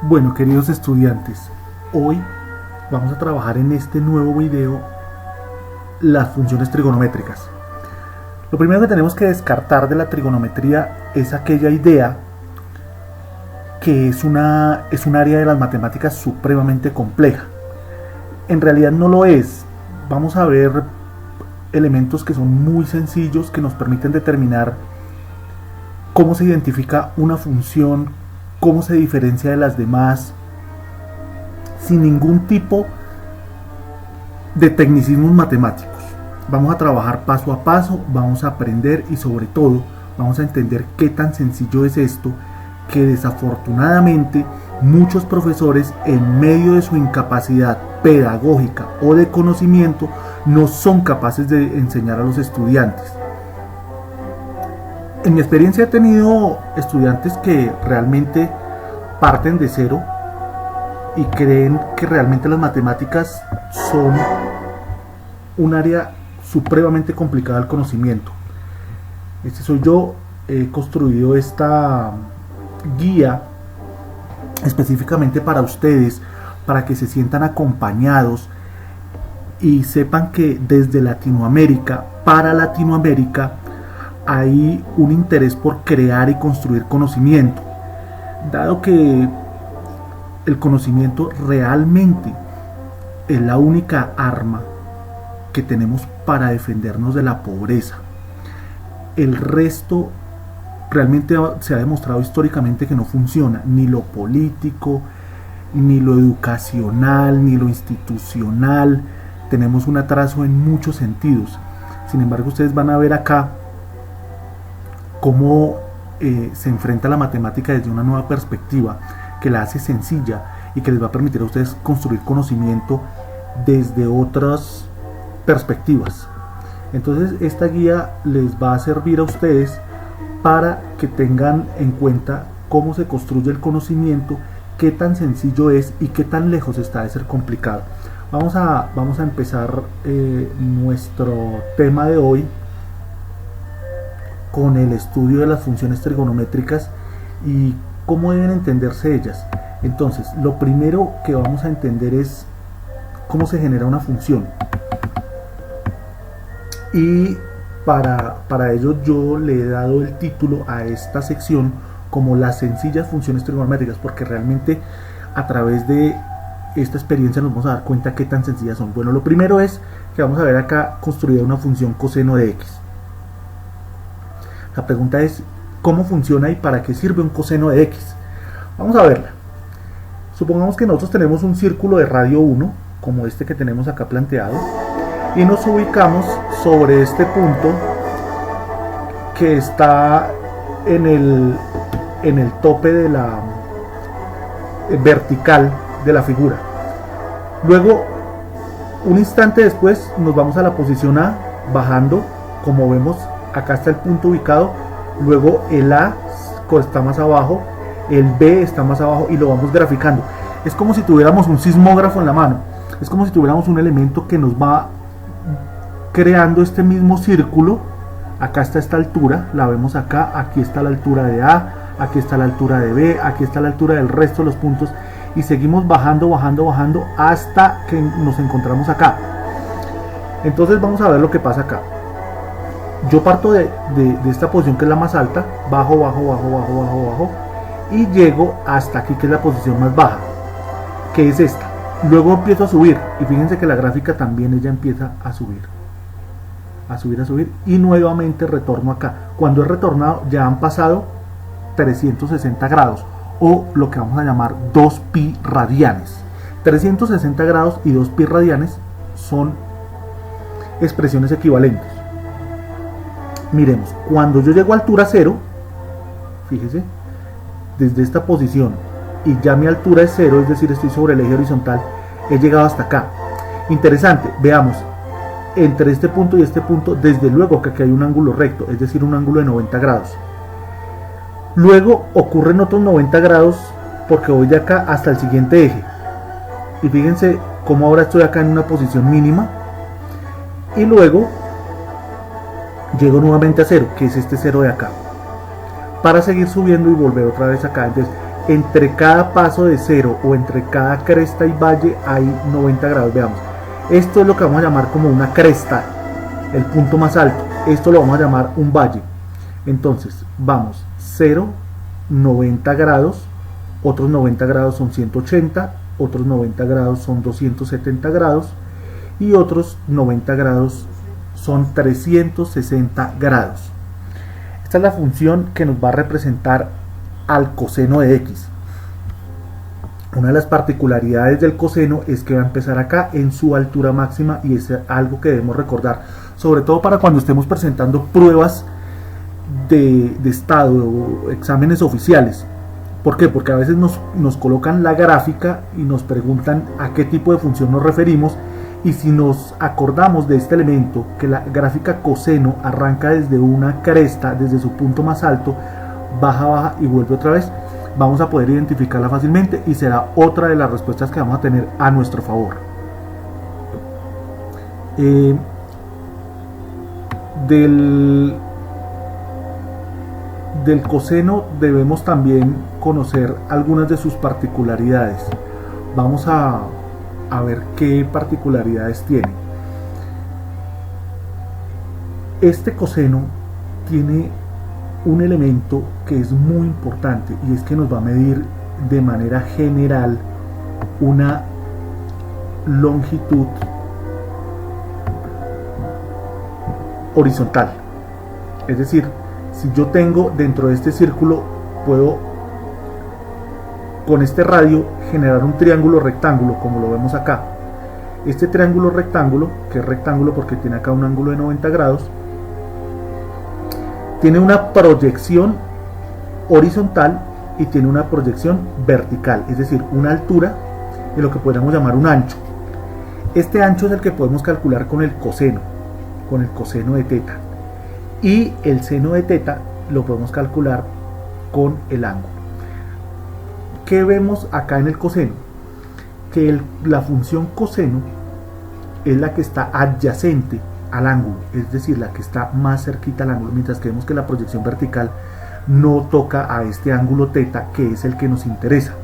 Bueno, queridos estudiantes, hoy vamos a trabajar en este nuevo video las funciones trigonométricas. Lo primero que tenemos que descartar de la trigonometría es aquella idea que es un área de las matemáticas supremamente compleja. En realidad no lo es. Vamos a ver elementos que son muy sencillos que nos permiten determinar cómo se identifica una función, cómo se diferencia de las demás, sin ningún tipo de tecnicismos matemáticos. Vamos a trabajar paso a paso, vamos a aprender y sobre todo vamos a entender qué tan sencillo es esto, que desafortunadamente muchos profesores, en medio de su incapacidad pedagógica o de conocimiento, no son capaces de enseñar a los estudiantes. En mi experiencia he tenido estudiantes que realmente parten de cero y creen que realmente las matemáticas son un área supremamente complicada del conocimiento. Este soy yo. He construido esta guía específicamente para ustedes, para que se sientan acompañados y sepan que desde Latinoamérica, para Latinoamérica, hay un interés por crear y construir conocimiento, dado que el conocimiento realmente es la única arma que tenemos para defendernos de la pobreza. El resto realmente se ha demostrado históricamente que no funciona, ni lo político, ni lo educacional, ni lo institucional. Tenemos un atraso en muchos sentidos. Sin embargo, ustedes van a ver acá cómo se enfrenta la matemática desde una nueva perspectiva que la hace sencilla y que les va a permitir a ustedes construir conocimiento desde otras perspectivas. Entonces esta guía les va a servir a ustedes para que tengan en cuenta cómo se construye el conocimiento, qué tan sencillo es y qué tan lejos está de ser complicado. Vamos a empezar nuestro tema de hoy con el estudio de las funciones trigonométricas y cómo deben entenderse ellas. Entonces, lo primero que vamos a entender es cómo se genera una función. Y para ello yo le he dado el título a esta sección como las sencillas funciones trigonométricas, porque realmente a través de esta experiencia nos vamos a dar cuenta qué tan sencillas son. Bueno, lo primero es que vamos a ver acá construida una función coseno de x. La pregunta es cómo funciona y para qué sirve un coseno de x. Vamos a verla. Supongamos que nosotros tenemos un círculo de radio 1, como este que tenemos acá planteado, y nos ubicamos sobre este punto que está en el tope de la vertical de la figura. Luego, un instante después, nos vamos a la posición A, bajando, como vemos, acá está el punto ubicado. Luego el A está más abajo, el B está más abajo y lo vamos graficando. Es como si tuviéramos un sismógrafo en la mano. Es como si tuviéramos un elemento que nos va creando este mismo círculo. Acá está esta altura, la vemos acá, aquí está la altura de A, aquí está la altura de B, aquí está la altura del resto de los puntos, y seguimos bajando, bajando, bajando hasta que nos encontramos acá. Entonces vamos a ver lo que pasa acá. Yo parto de esta posición que es la más alta, bajo, bajo, bajo, bajo, bajo, bajo, y llego hasta aquí que es la posición más baja, que es esta. Luego empiezo a subir, y fíjense que la gráfica también ella empieza a subir, a subir, a subir, y nuevamente retorno acá. Cuando he retornado ya han pasado 360 grados, o lo que vamos a llamar 2pi radianes. 360 grados y 2pi radianes son expresiones equivalentes. Miremos, cuando yo llego a altura 0, fíjese, desde esta posición y ya mi altura es 0, es decir, estoy sobre el eje horizontal, he llegado hasta acá. Interesante, veamos, entre este punto y este punto, desde luego que aquí hay un ángulo recto, es decir, un ángulo de 90 grados. Luego ocurren otros 90 grados porque voy de acá hasta el siguiente eje. Y fíjense cómo ahora estoy acá en una posición mínima. Y luego llego nuevamente a 0, que es este 0 de acá, para seguir subiendo y volver otra vez acá. Entonces entre cada paso de cero o entre cada cresta y valle hay 90 grados. Veamos, esto es lo que vamos a llamar como una cresta, el punto más alto. Esto lo vamos a llamar un valle. Entonces vamos 0, 90 grados, otros 90 grados son 180, otros 90 grados son 270 grados y otros 90 grados son 360 grados. Esta es la función que nos va a representar al coseno de x. Una de las particularidades del coseno es que va a empezar acá en su altura máxima, y es algo que debemos recordar, sobre todo para cuando estemos presentando pruebas de estado o exámenes oficiales. ¿Por qué? Porque a veces nos colocan la gráfica y nos preguntan a qué tipo de función nos referimos, y si nos acordamos de este elemento, que la gráfica coseno arranca desde una cresta, desde su punto más alto, baja y vuelve otra vez, vamos a poder identificarla fácilmente y será otra de las respuestas que vamos a tener a nuestro favor. Del coseno debemos también conocer algunas de sus particularidades. Vamos a ver qué particularidades tiene. Este coseno tiene un elemento que es muy importante, y es que nos va a medir de manera general una longitud horizontal. Es decir, si yo tengo dentro de este círculo, puedo con este radio generar un triángulo rectángulo, como lo vemos acá. Este triángulo rectángulo, que es rectángulo porque tiene acá un ángulo de 90 grados, tiene una proyección horizontal y tiene una proyección vertical, es decir, una altura y lo que podríamos llamar un ancho. Este ancho es el que podemos calcular con el coseno de teta, y el seno de teta lo podemos calcular con el ángulo. ¿Qué vemos acá en el coseno? Que la función coseno es la que está adyacente al ángulo, es decir, la que está más cerquita al ángulo, mientras que vemos que la proyección vertical no toca a este ángulo teta, que es el que nos interesa.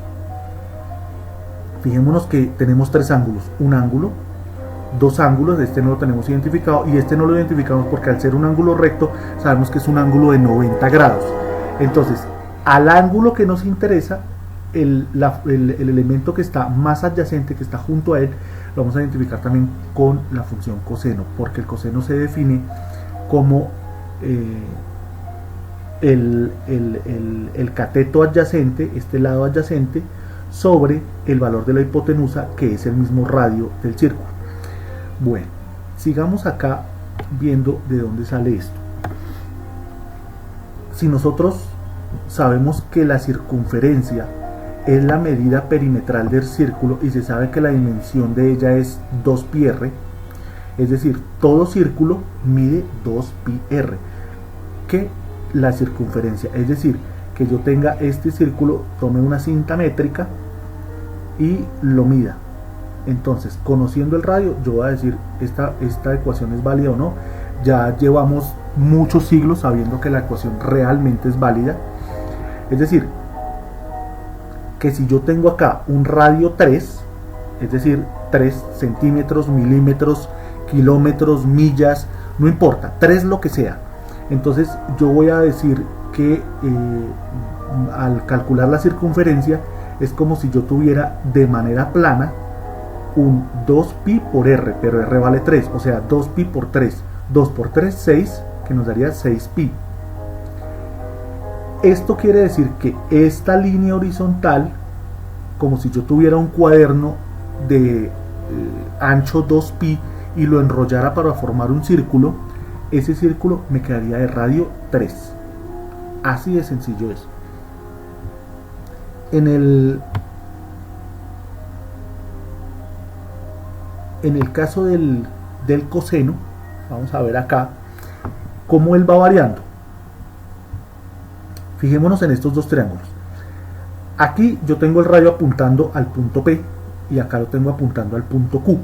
Fijémonos que tenemos tres ángulos, un ángulo, dos ángulos, este no lo tenemos identificado, y este no lo identificamos porque al ser un ángulo recto sabemos que es un ángulo de 90 grados. Entonces, al ángulo que nos interesa, el elemento que está más adyacente, que está junto a él, lo vamos a identificar también con la función coseno, porque el coseno se define como el cateto adyacente, este lado adyacente, sobre el valor de la hipotenusa, que es el mismo radio del círculo. Bueno, sigamos acá viendo de dónde sale esto. Si nosotros sabemos que la circunferencia es la medida perimetral del círculo y se sabe que la dimensión de ella es 2πr, es decir, todo círculo mide 2πr, que la circunferencia, es decir, que yo tenga este círculo, tome una cinta métrica y lo mida. Entonces, conociendo el radio, yo voy a decir esta ecuación es válida o no. Ya llevamos muchos siglos sabiendo que la ecuación realmente es válida. Es decir, que si yo tengo acá un radio 3, es decir, 3 centímetros, milímetros, kilómetros, millas, no importa, 3 lo que sea. Entonces yo voy a decir que al calcular la circunferencia es como si yo tuviera de manera plana un 2pi por r, pero r vale 3, o sea 2pi por 3, 2 por 3, 6, que nos daría 6pi. Esto quiere decir que esta línea horizontal, como si yo tuviera un cuaderno de ancho 2pi y lo enrollara para formar un círculo, ese círculo me quedaría de radio 3. Así de sencillo es. En el caso del coseno, vamos a ver acá cómo él va variando. Fijémonos en estos dos triángulos. Aquí yo tengo el radio apuntando al punto P y acá lo tengo apuntando al punto Q.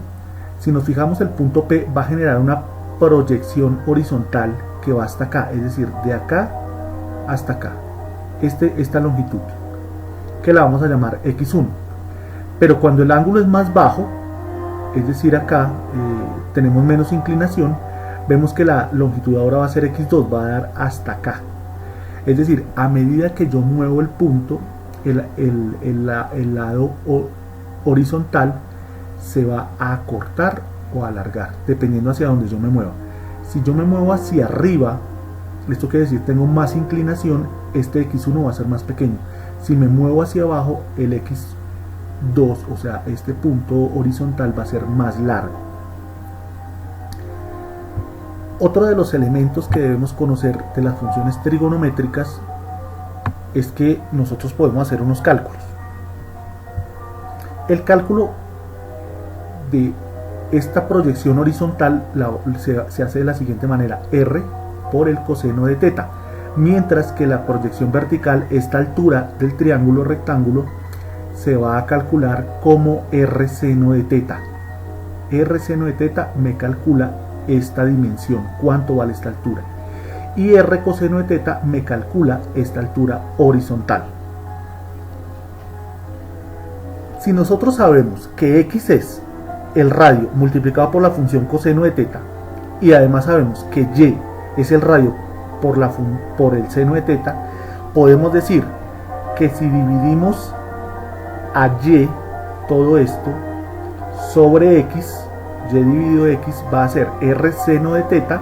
Si nos fijamos, el punto P va a generar una proyección horizontal que va hasta acá, es decir, de acá hasta acá, esta longitud. que la vamos a llamar x1. Pero cuando el ángulo es más bajo, es decir acá tenemos menos inclinación, vemos que la longitud ahora va a ser x2, va a dar hasta acá. Es decir, a medida que yo muevo el punto, el lado horizontal se va a acortar o alargar, dependiendo hacia donde yo me mueva. Si yo me muevo hacia arriba, esto quiere decir tengo más inclinación, este x1 va a ser más pequeño. Si me muevo hacia abajo, el x2, o sea, este punto horizontal va a ser más largo. Otro de los elementos que debemos conocer de las funciones trigonométricas es que nosotros podemos hacer unos cálculos. El cálculo de esta proyección horizontal se hace de la siguiente manera: r por el coseno de teta, mientras que la proyección vertical, esta altura del triángulo rectángulo, se va a calcular como r seno de teta. R seno de teta me calcula esta dimensión, cuánto vale esta altura, y r coseno de teta me calcula esta altura horizontal. Si nosotros sabemos que x es el radio multiplicado por la función coseno de teta, y además sabemos que y es el radio por el seno de teta, podemos decir que si dividimos a y todo esto sobre x, y dividido x va a ser r seno de teta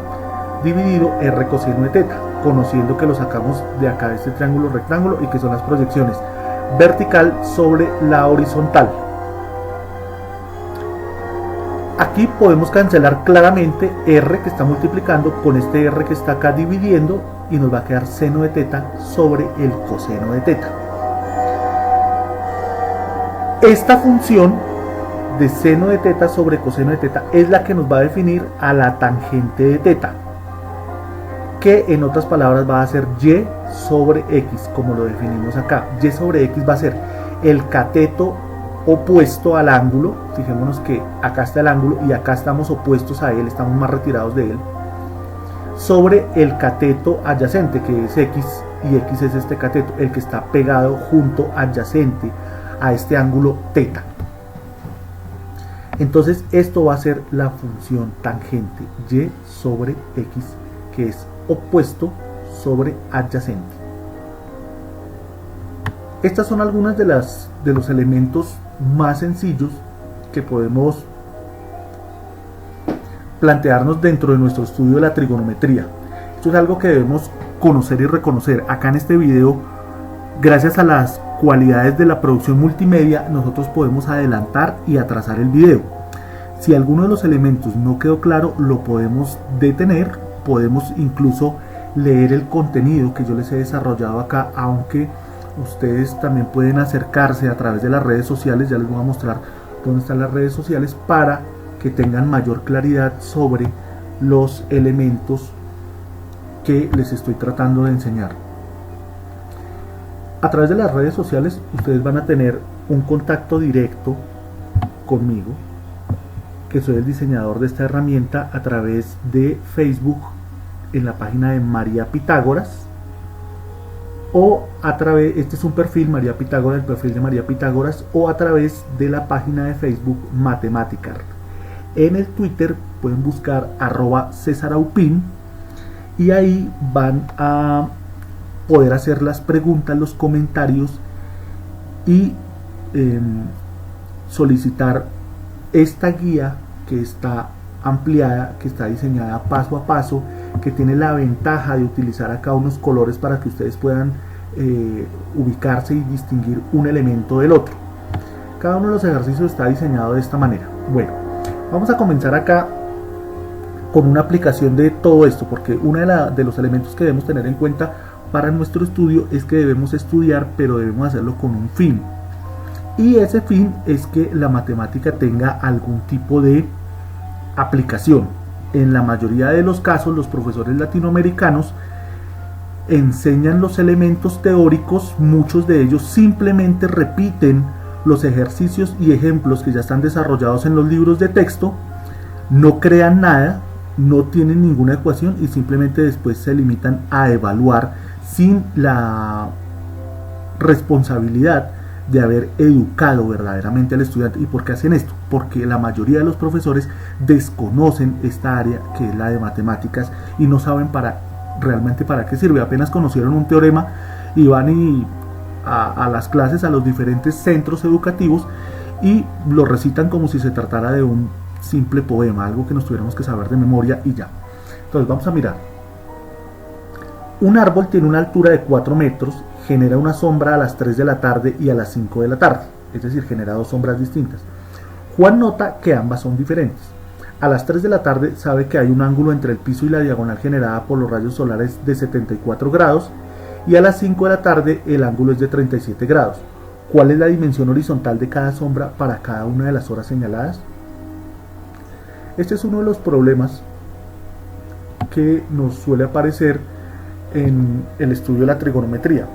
dividido r coseno de teta, conociendo que lo sacamos de acá de este triángulo rectángulo y que son las proyecciones vertical sobre la horizontal. Aquí podemos cancelar claramente r que está multiplicando con este r que está acá dividiendo, y nos va a quedar seno de teta sobre el coseno de teta. Esta función de seno de teta sobre coseno de teta es la que nos va a definir a la tangente de teta, que en otras palabras va a ser y sobre x, como lo definimos acá. Y sobre x va a ser el cateto opuesto al ángulo. Fijémonos que acá está el ángulo y acá estamos opuestos a él, estamos más retirados de él, sobre el cateto adyacente, que es x, y x es este cateto, el que está pegado junto adyacente a este ángulo teta. Entonces esto va a ser la función tangente, y sobre x, que es opuesto sobre adyacente. Estas son algunas de los elementos más sencillos que podemos plantearnos dentro de nuestro estudio de la trigonometría. Esto es algo que debemos conocer y reconocer. Acá en este video, gracias a las cualidades de la producción multimedia, nosotros podemos adelantar y atrasar el video. Si alguno de los elementos no quedó claro, lo podemos detener, podemos incluso leer el contenido que yo les he desarrollado acá, aunque ustedes también pueden acercarse a través de las redes sociales. Ya les voy a mostrar dónde están las redes sociales para que tengan mayor claridad sobre los elementos que les estoy tratando de enseñar. A través de las redes sociales ustedes van a tener un contacto directo conmigo, que soy el diseñador de esta herramienta, a través de Facebook en la página de María Pitágoras, o a través, este es un perfil María Pitágoras, el perfil de María Pitágoras, o a través de la página de Facebook Mathematicar. En el Twitter pueden buscar @CésarAupin, y ahí van a poder hacer las preguntas, los comentarios y solicitar esta guía que está ampliada, que está diseñada paso a paso, que tiene la ventaja de utilizar acá unos colores para que ustedes puedan ubicarse y distinguir un elemento del otro. Cada uno de los ejercicios está diseñado de esta manera. Bueno, vamos a comenzar acá con una aplicación de todo esto, porque uno de los elementos que debemos tener en cuenta para nuestro estudio es que debemos estudiar, pero debemos hacerlo con un fin, y ese fin es que la matemática tenga algún tipo de aplicación. En la mayoría de los casos, los profesores latinoamericanos enseñan los elementos teóricos, muchos de ellos simplemente repiten los ejercicios y ejemplos que ya están desarrollados en los libros de texto, no crean nada, no tienen ninguna ecuación y simplemente después se limitan a evaluar sin la responsabilidad de haber educado verdaderamente al estudiante. ¿Y por qué hacen esto? Porque la mayoría de los profesores desconocen esta área que es la de matemáticas y no saben realmente para qué sirve. Apenas conocieron un teorema y van a las clases, a los diferentes centros educativos, y lo recitan como si se tratara de un simple poema, algo que nos tuviéramos que saber de memoria y ya. Entonces vamos a mirar. Un árbol tiene una altura de 4 metros, genera una sombra a las 3 de la tarde y a las 5 de la tarde, es decir, genera dos sombras distintas. Juan nota que ambas son diferentes. A las 3 de la tarde sabe que hay un ángulo entre el piso y la diagonal generada por los rayos solares de 74 grados, y a las 5 de la tarde el ángulo es de 37 grados. ¿Cuál es la dimensión horizontal de cada sombra para cada una de las horas señaladas? Este es uno de los problemas que nos suele aparecer en el estudio de la trigonometría.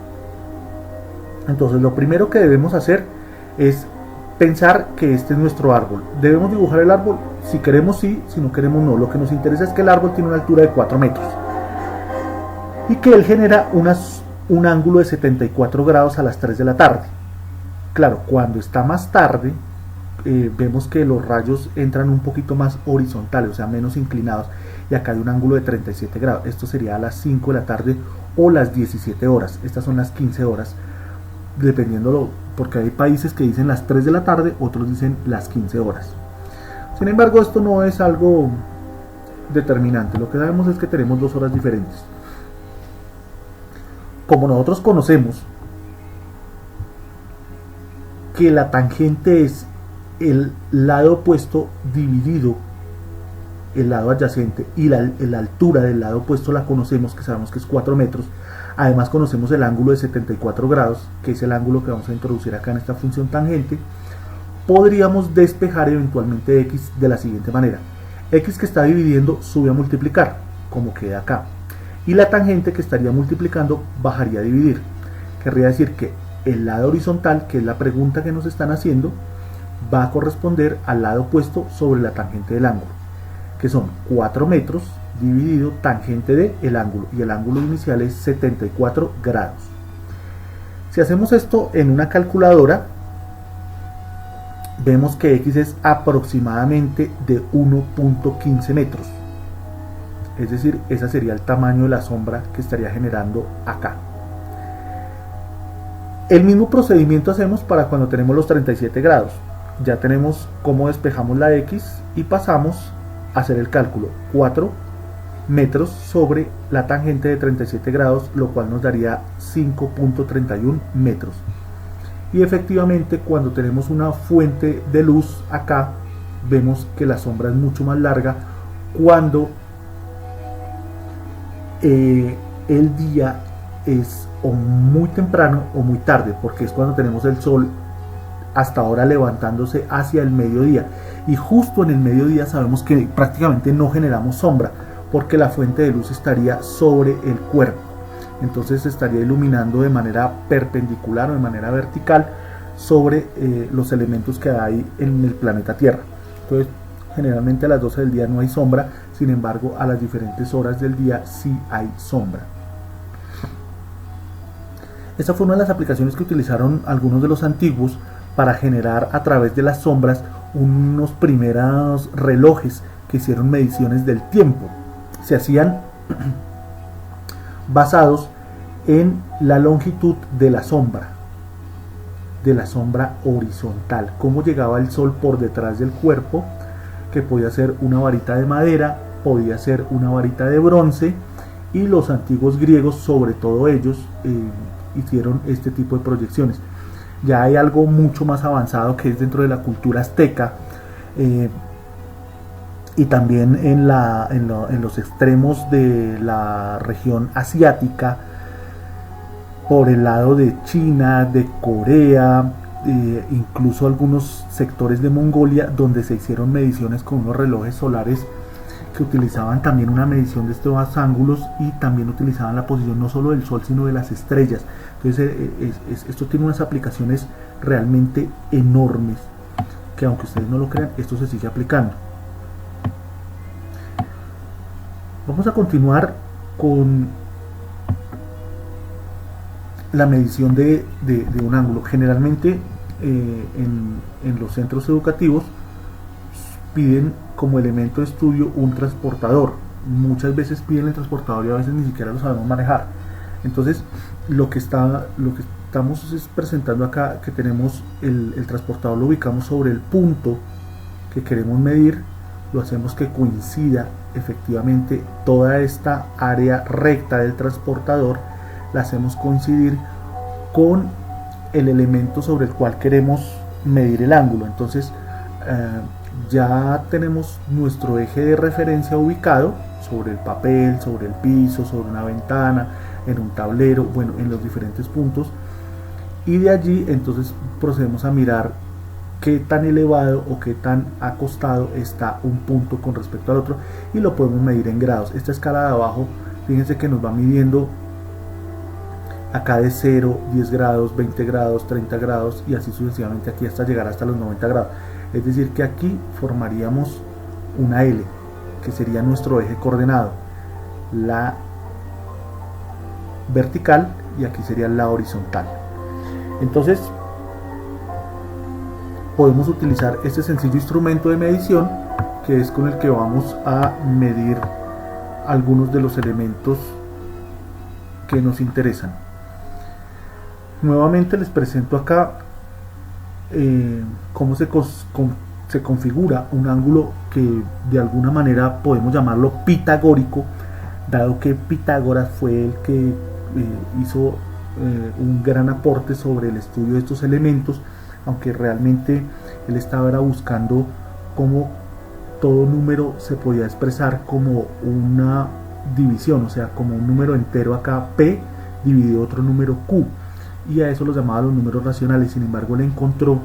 Entonces lo primero que debemos hacer es pensar que este es nuestro árbol. Debemos dibujar el árbol, si queremos sí, si no queremos no. Lo que nos interesa es que el árbol tiene una altura de 4 metros y que él genera un ángulo de 74 grados a las 3 de la tarde. Claro, cuando está más tarde, vemos que los rayos entran un poquito más horizontales, o sea, menos inclinados, y acá hay un ángulo de 37 grados. Esto sería a las 5 de la tarde o las 17 horas. Estas son las 15 horas, dependiendo, porque hay países que dicen las 3 de la tarde, otros dicen las 15 horas. Sin embargo, esto no es algo determinante. Lo que sabemos es que tenemos 2 horas diferentes. Como nosotros conocemos que la tangente es el lado opuesto dividido el lado adyacente, y la altura del lado opuesto la conocemos, que sabemos que es 4 metros. Además conocemos el ángulo de 74 grados, que es el ángulo que vamos a introducir acá en esta función tangente. Podríamos despejar eventualmente x de la siguiente manera. X que está dividiendo sube a multiplicar, como queda acá, y la tangente que estaría multiplicando bajaría a dividir. Querría decir que el lado horizontal, que es la pregunta que nos están haciendo, va a corresponder al lado opuesto sobre la tangente del ángulo, que son 4 metros dividido tangente de el ángulo, y el ángulo inicial es 74 grados. Si hacemos esto en una calculadora, vemos que x es aproximadamente de 1.15 metros, es decir, ese sería el tamaño de la sombra que estaría generando acá. El mismo procedimiento hacemos para cuando tenemos los 37 grados. Ya tenemos cómo despejamos la x y pasamos a hacer el cálculo. 4 metros sobre la tangente de 37 grados, lo cual nos daría 5.31 metros. Y efectivamente, cuando tenemos una fuente de luz acá, vemos que la sombra es mucho más larga cuando el día es o muy temprano o muy tarde, porque es cuando tenemos el sol hasta ahora levantándose hacia el mediodía, y justo en el mediodía sabemos que prácticamente no generamos sombra porque la fuente de luz estaría sobre el cuerpo, entonces se estaría iluminando de manera perpendicular o de manera vertical sobre los elementos que hay en el planeta Tierra. Entonces generalmente a las 12 del día no hay sombra, sin embargo a las diferentes horas del día sí hay sombra. Esta fue una de las aplicaciones que utilizaron algunos de los antiguos para generar a través de las sombras unos primeros relojes que hicieron mediciones del tiempo. Se hacían basados en la longitud de la sombra horizontal, cómo llegaba el sol por detrás del cuerpo, que podía ser una varita de madera, podía ser una varita de bronce, y los antiguos griegos, sobre todo ellos, hicieron este tipo de proyecciones. Ya hay algo mucho más avanzado que es dentro de la cultura azteca, y también en los extremos de la región asiática, por el lado de China, de Corea, incluso algunos sectores de Mongolia, donde se hicieron mediciones con unos relojes solares que utilizaban también una medición de estos ángulos, y también utilizaban la posición no solo del sol sino de las estrellas. Entonces esto tiene unas aplicaciones realmente enormes, que aunque ustedes no lo crean, esto se sigue aplicando. Vamos a continuar con la medición de un ángulo. Generalmente en los centros educativos piden como elemento de estudio un transportador. Muchas veces piden el transportador y a veces ni siquiera lo sabemos manejar. Entonces lo que estamos es presentando acá, que tenemos el transportador, lo ubicamos sobre el punto que queremos medir, lo hacemos que coincida efectivamente toda esta área recta del transportador, la hacemos coincidir con el elemento sobre el cual queremos medir el ángulo. Entonces ya tenemos nuestro eje de referencia ubicado sobre el papel, sobre el piso, sobre una ventana, en un tablero, bueno, en los diferentes puntos, y de allí entonces procedemos a mirar qué tan elevado o qué tan acostado está un punto con respecto al otro, y lo podemos medir en grados. Esta escala de abajo, fíjense que nos va midiendo acá de 0, 10 grados, 20 grados, 30 grados y así sucesivamente aquí hasta llegar hasta los 90 grados. Es decir, que aquí formaríamos una L, que sería nuestro eje coordenado, la vertical, y aquí sería la horizontal. Entonces podemos utilizar este sencillo instrumento de medición, que es con el que vamos a medir algunos de los elementos que nos interesan. Nuevamente les presento acá cómo se configura un ángulo que de alguna manera podemos llamarlo pitagórico, dado que Pitágoras fue el que hizo un gran aporte sobre el estudio de estos elementos, aunque realmente él estaba buscando cómo todo número se podía expresar como una división, o sea, como un número entero acá, P dividido otro número Q, y a eso los llamaba los números racionales. Sin embargo, él encontró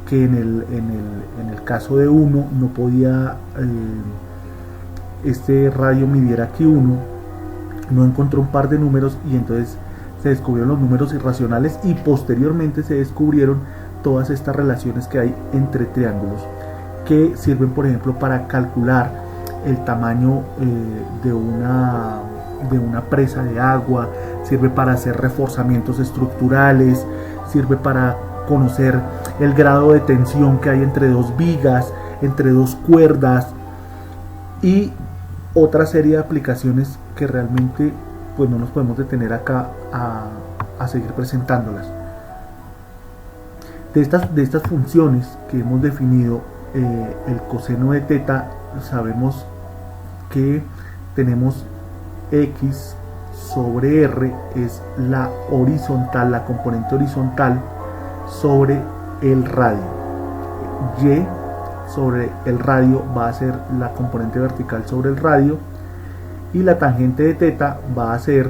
que en el caso de 1 no podía este radio midiera aquí 1, no encontró un par de números, y entonces se descubrieron los números irracionales, y posteriormente se descubrieron todas estas relaciones que hay entre triángulos, que sirven por ejemplo para calcular el tamaño de una presa de agua, sirve para hacer reforzamientos estructurales, sirve para conocer el grado de tensión que hay entre dos vigas, entre dos cuerdas, y otra serie de aplicaciones que realmente pues no nos podemos detener acá a seguir presentándolas. De estas funciones que hemos definido, el coseno de teta, sabemos que tenemos x sobre r es la horizontal, la componente horizontal sobre el radio, y sobre el radio va a ser la componente vertical sobre el radio, y la tangente de teta va a ser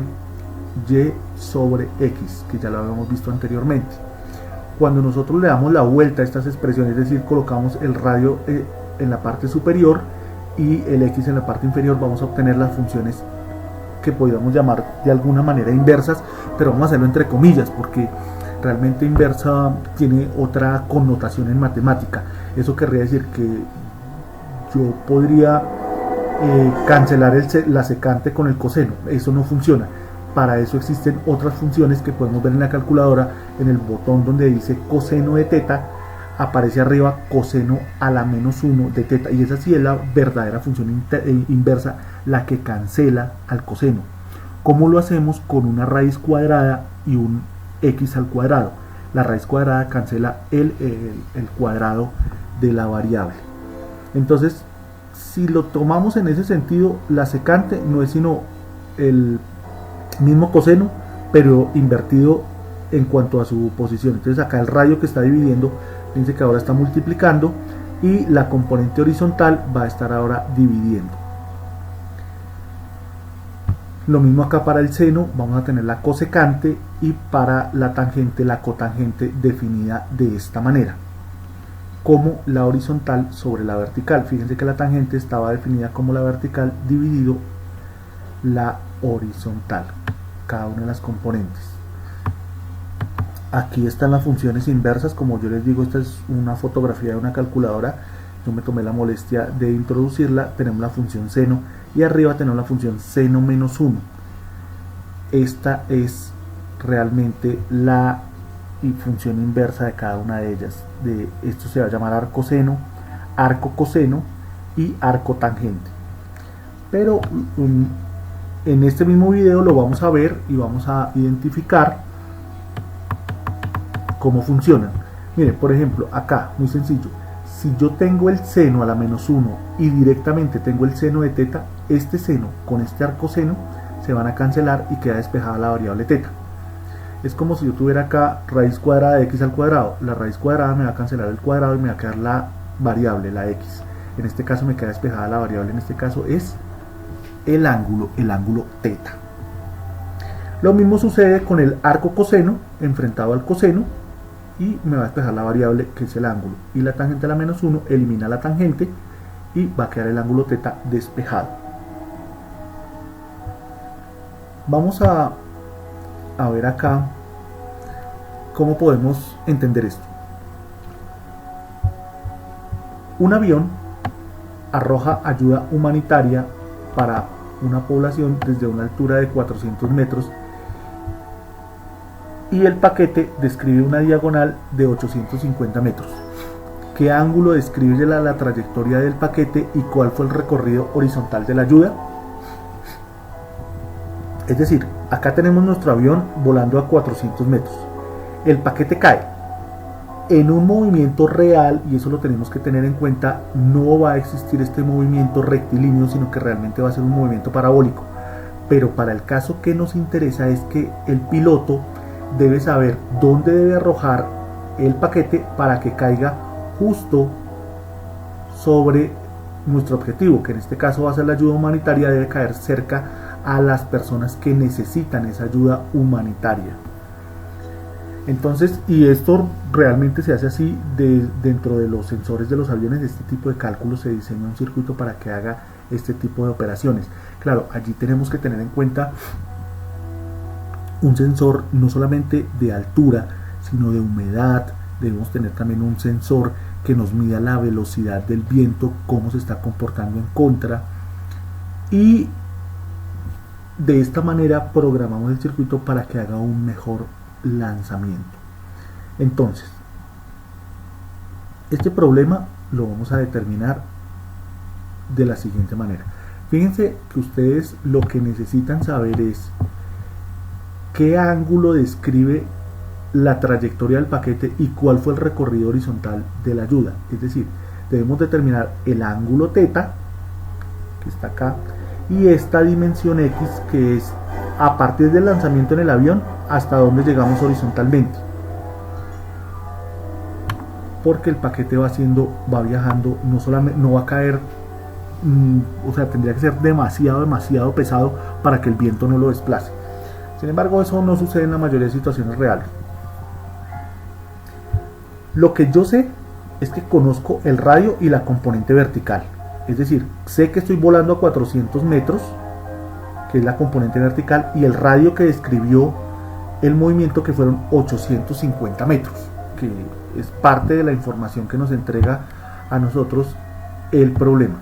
y sobre x, que ya lo habíamos visto anteriormente. Cuando nosotros le damos la vuelta a estas expresiones, es decir, colocamos el radio en la parte superior y el x en la parte inferior, vamos a obtener las funciones que podríamos llamar de alguna manera inversas, pero vamos a hacerlo entre comillas, porque realmente inversa tiene otra connotación en matemática. Eso querría decir que yo podría cancelar la secante con el coseno. Eso no funciona. Para eso existen otras funciones que podemos ver en la calculadora. En el botón donde dice coseno de teta aparece arriba coseno a la menos 1 de teta, y esa sí es la verdadera función inversa, la que cancela al coseno. ¿Cómo lo hacemos? Con una raíz cuadrada y un x al cuadrado. La raíz cuadrada cancela el cuadrado de la variable. Entonces, si lo tomamos en ese sentido, la secante no es sino el mismo coseno, pero invertido en cuanto a su posición. Entonces acá el radio que está dividiendo, fíjense que ahora está multiplicando, y la componente horizontal va a estar ahora dividiendo. Lo mismo acá para el seno, vamos a tener la cosecante, y para la tangente, la cotangente, definida de esta manera, como la horizontal sobre la vertical. Fíjense que la tangente estaba definida como la vertical dividido la horizontal, cada una de las componentes. Aquí están las funciones inversas. Como yo les digo, esta es una fotografía de una calculadora, yo me tomé la molestia de introducirla. Tenemos la función seno, y arriba tenemos la función seno menos 1. Esta es realmente la y función inversa de cada una de ellas. Esto se va a llamar arco seno, arco coseno y arco tangente. Pero en este mismo video lo vamos a ver y vamos a identificar cómo funcionan. Miren, por ejemplo, acá, muy sencillo. Si yo tengo el seno a la menos 1 y directamente tengo el seno de teta, este seno con este arco seno se van a cancelar y queda despejada la variable teta. Es como si yo tuviera acá raíz cuadrada de x al cuadrado. La raíz cuadrada me va a cancelar el cuadrado y me va a quedar la variable, la x. En este caso me queda despejada la variable, en este caso es el ángulo teta. Lo mismo sucede con el arco coseno enfrentado al coseno y me va a despejar la variable que es el ángulo. Y la tangente a la menos 1 elimina la tangente y va a quedar el ángulo teta despejado. Vamos a ver acá cómo podemos entender esto. Un avión arroja ayuda humanitaria para una población desde una altura de 400 metros y el paquete describe una diagonal de 850 metros. ¿Qué ángulo describe la trayectoria del paquete y cuál fue el recorrido horizontal de la ayuda? Es decir, acá tenemos nuestro avión volando a 400 metros. El paquete cae en un movimiento real, y eso lo tenemos que tener en cuenta. No va a existir este movimiento rectilíneo, sino que realmente va a ser un movimiento parabólico. Pero para el caso que nos interesa es que el piloto debe saber dónde debe arrojar el paquete para que caiga justo sobre nuestro objetivo, que en este caso va a ser la ayuda humanitaria. Debe caer cerca a las personas que necesitan esa ayuda humanitaria. Entonces, y esto realmente se hace así dentro de los sensores de los aviones. De este tipo de cálculos se diseña un circuito para que haga este tipo de operaciones. Claro, allí tenemos que tener en cuenta un sensor no solamente de altura, sino de humedad. Debemos tener también un sensor que nos mida la velocidad del viento, cómo se está comportando en contra, y de esta manera programamos el circuito para que haga un mejor lanzamiento. Entonces, este problema lo vamos a determinar de la siguiente manera. Fíjense que ustedes lo que necesitan saber es qué ángulo describe la trayectoria del paquete y cuál fue el recorrido horizontal de la ayuda. Es decir, debemos determinar el ángulo teta, que está acá, y esta dimensión x, que es a partir del lanzamiento en el avión hasta donde llegamos horizontalmente, porque el paquete va viajando, no va a caer, o sea, tendría que ser demasiado pesado para que el viento no lo desplace. Sin embargo, eso no sucede en la mayoría de situaciones reales. Lo que yo sé es que conozco el radio y la componente vertical. Es decir, sé que estoy volando a 400 metros, que es la componente vertical, y el radio que describió el movimiento, que fueron 850 metros, que es parte de la información que nos entrega a nosotros el problema.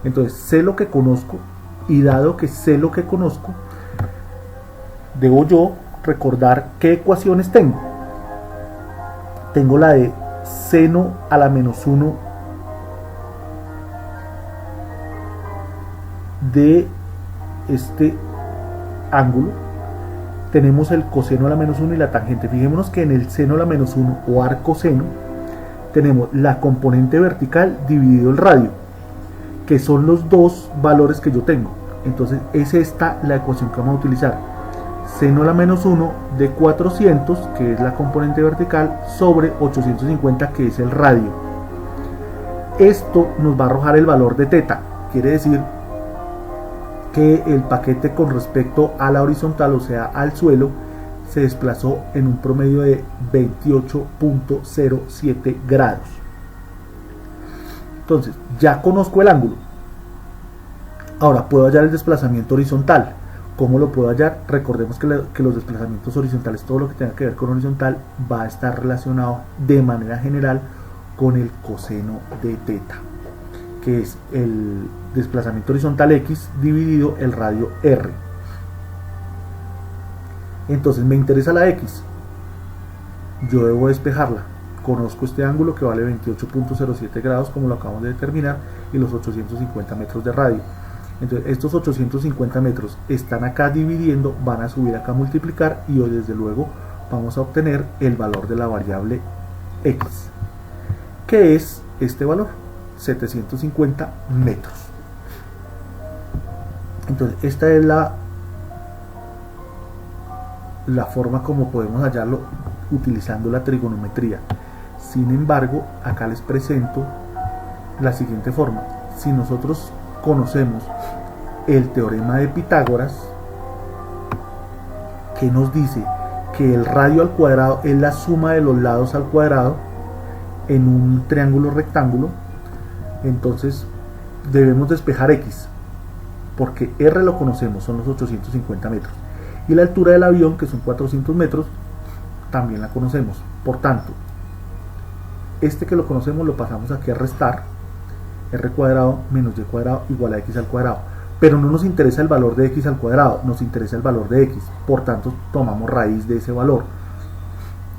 Entonces, sé lo que conozco, y dado que sé lo que conozco, debo yo recordar qué ecuaciones tengo. Tengo la de seno a la menos 1 de este ángulo. Tenemos el coseno a la menos 1 y la tangente. Fijémonos que en el seno a la menos 1 o arco seno tenemos la componente vertical dividido el radio, que son los dos valores que yo tengo. Entonces es esta la ecuación que vamos a utilizar: seno a la menos 1 de 400, que es la componente vertical, sobre 850, que es el radio. Esto nos va a arrojar el valor de teta. Quiere decir que el paquete con respecto a la horizontal, o sea al suelo, se desplazó en un promedio de 28.07 grados. Entonces, ya conozco el ángulo. Ahora puedo hallar el desplazamiento horizontal. ¿Cómo lo puedo hallar? Recordemos que los desplazamientos horizontales, todo lo que tenga que ver con horizontal, va a estar relacionado de manera general con el coseno de teta, que es el desplazamiento horizontal x dividido el radio r. Entonces me interesa la x. yo debo despejarla. Conozco este ángulo que vale 28.07 grados, como lo acabamos de determinar, y los 850 metros de radio. Entonces estos 850 metros están acá dividiendo, van a subir acá a multiplicar, y hoy desde luego vamos a obtener el valor de la variable x, que es este valor, 750 metros. Entonces esta es la forma como podemos hallarlo utilizando la trigonometría. Sin embargo, acá les presento la siguiente forma. Si nosotros conocemos el teorema de Pitágoras, que nos dice que el radio al cuadrado es la suma de los lados al cuadrado en un triángulo rectángulo, entonces debemos despejar x, porque r lo conocemos, son los 850 metros, y la altura del avión, que son 400 metros, también la conocemos. Por tanto, este que lo conocemos lo pasamos aquí a restar, r cuadrado menos y cuadrado igual a x al cuadrado, pero no nos interesa el valor de x al cuadrado, nos interesa el valor de x, por tanto tomamos raíz de ese valor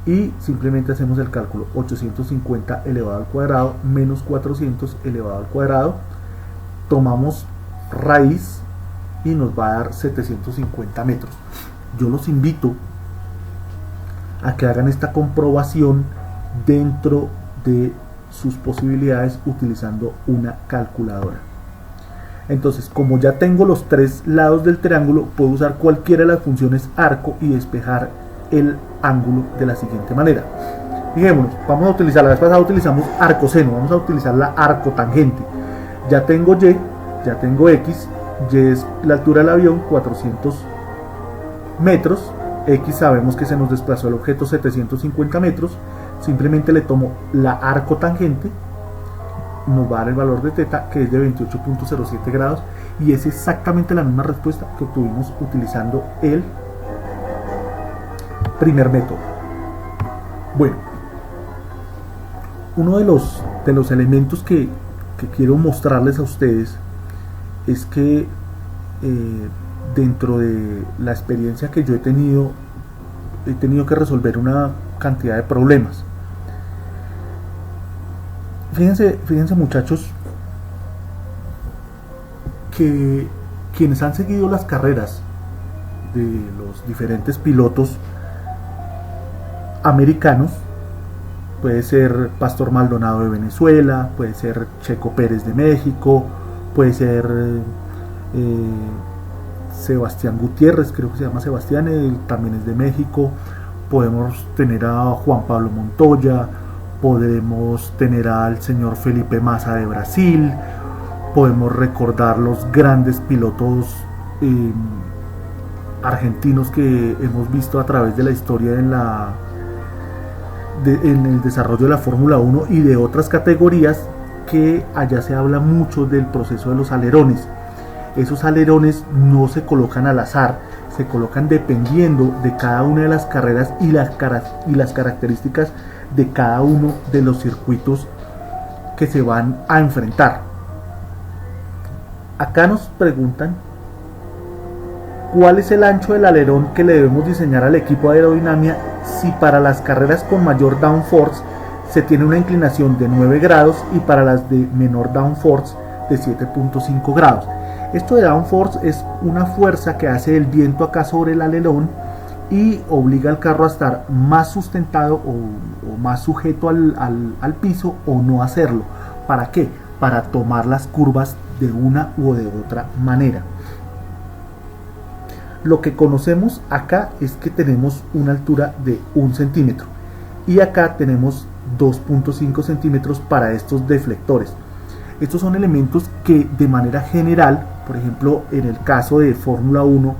y simplemente hacemos el cálculo: 850 elevado al cuadrado menos 400 elevado al cuadrado, tomamos raíz y nos va a dar 750 metros. Yo los invito a que hagan esta comprobación dentro de sus posibilidades utilizando una calculadora. Entonces, como ya tengo los tres lados del triángulo, puedo usar cualquiera de las funciones arco y despejar el ángulo de la siguiente manera. Fijémonos, vamos a utilizar, la vez pasada utilizamos arcoseno, vamos a utilizar la arcotangente. Ya tengo y, ya tengo x, y es la altura del avión, 400 metros, x sabemos que se nos desplazó el objeto 750 metros, simplemente le tomo la arcotangente, nos va a dar el valor de θ, que es de 28.07 grados, y es exactamente la misma respuesta que obtuvimos utilizando el primer método. Bueno, uno de los elementos que quiero mostrarles a ustedes es que dentro de la experiencia que yo he tenido que resolver una cantidad de problemas. Fíjense muchachos, que quienes han seguido las carreras de los diferentes pilotos americanos, puede ser Pastor Maldonado de Venezuela, puede ser Checo Pérez de México, puede ser Sebastián Gutiérrez, creo que se llama Sebastián, él también es de México, podemos tener a Juan Pablo Montoya, podemos tener al señor Felipe Massa de Brasil, podemos recordar los grandes pilotos argentinos que hemos visto a través de la historia en el desarrollo de la Fórmula 1 y de otras categorías, que allá se habla mucho del proceso de los alerones. Esos alerones no se colocan al azar, se colocan dependiendo de cada una de las carreras y las características de cada uno de los circuitos que se van a enfrentar. Acá nos preguntan cuál es el ancho del alerón que le debemos diseñar al equipo de aerodinámica si para las carreras con mayor downforce se tiene una inclinación de 9 grados y para las de menor downforce de 7.5 grados. Esto de downforce es una fuerza que hace el viento acá sobre el alerón y obliga al carro a estar más sustentado o más sujeto al piso, o no hacerlo. ¿Para qué? Para tomar las curvas de una u de otra manera. Lo que conocemos acá es que tenemos una altura de 1 centímetro y acá tenemos 2.5 centímetros para estos deflectores. Estos son elementos que de manera general, por ejemplo en el caso de Fórmula 1,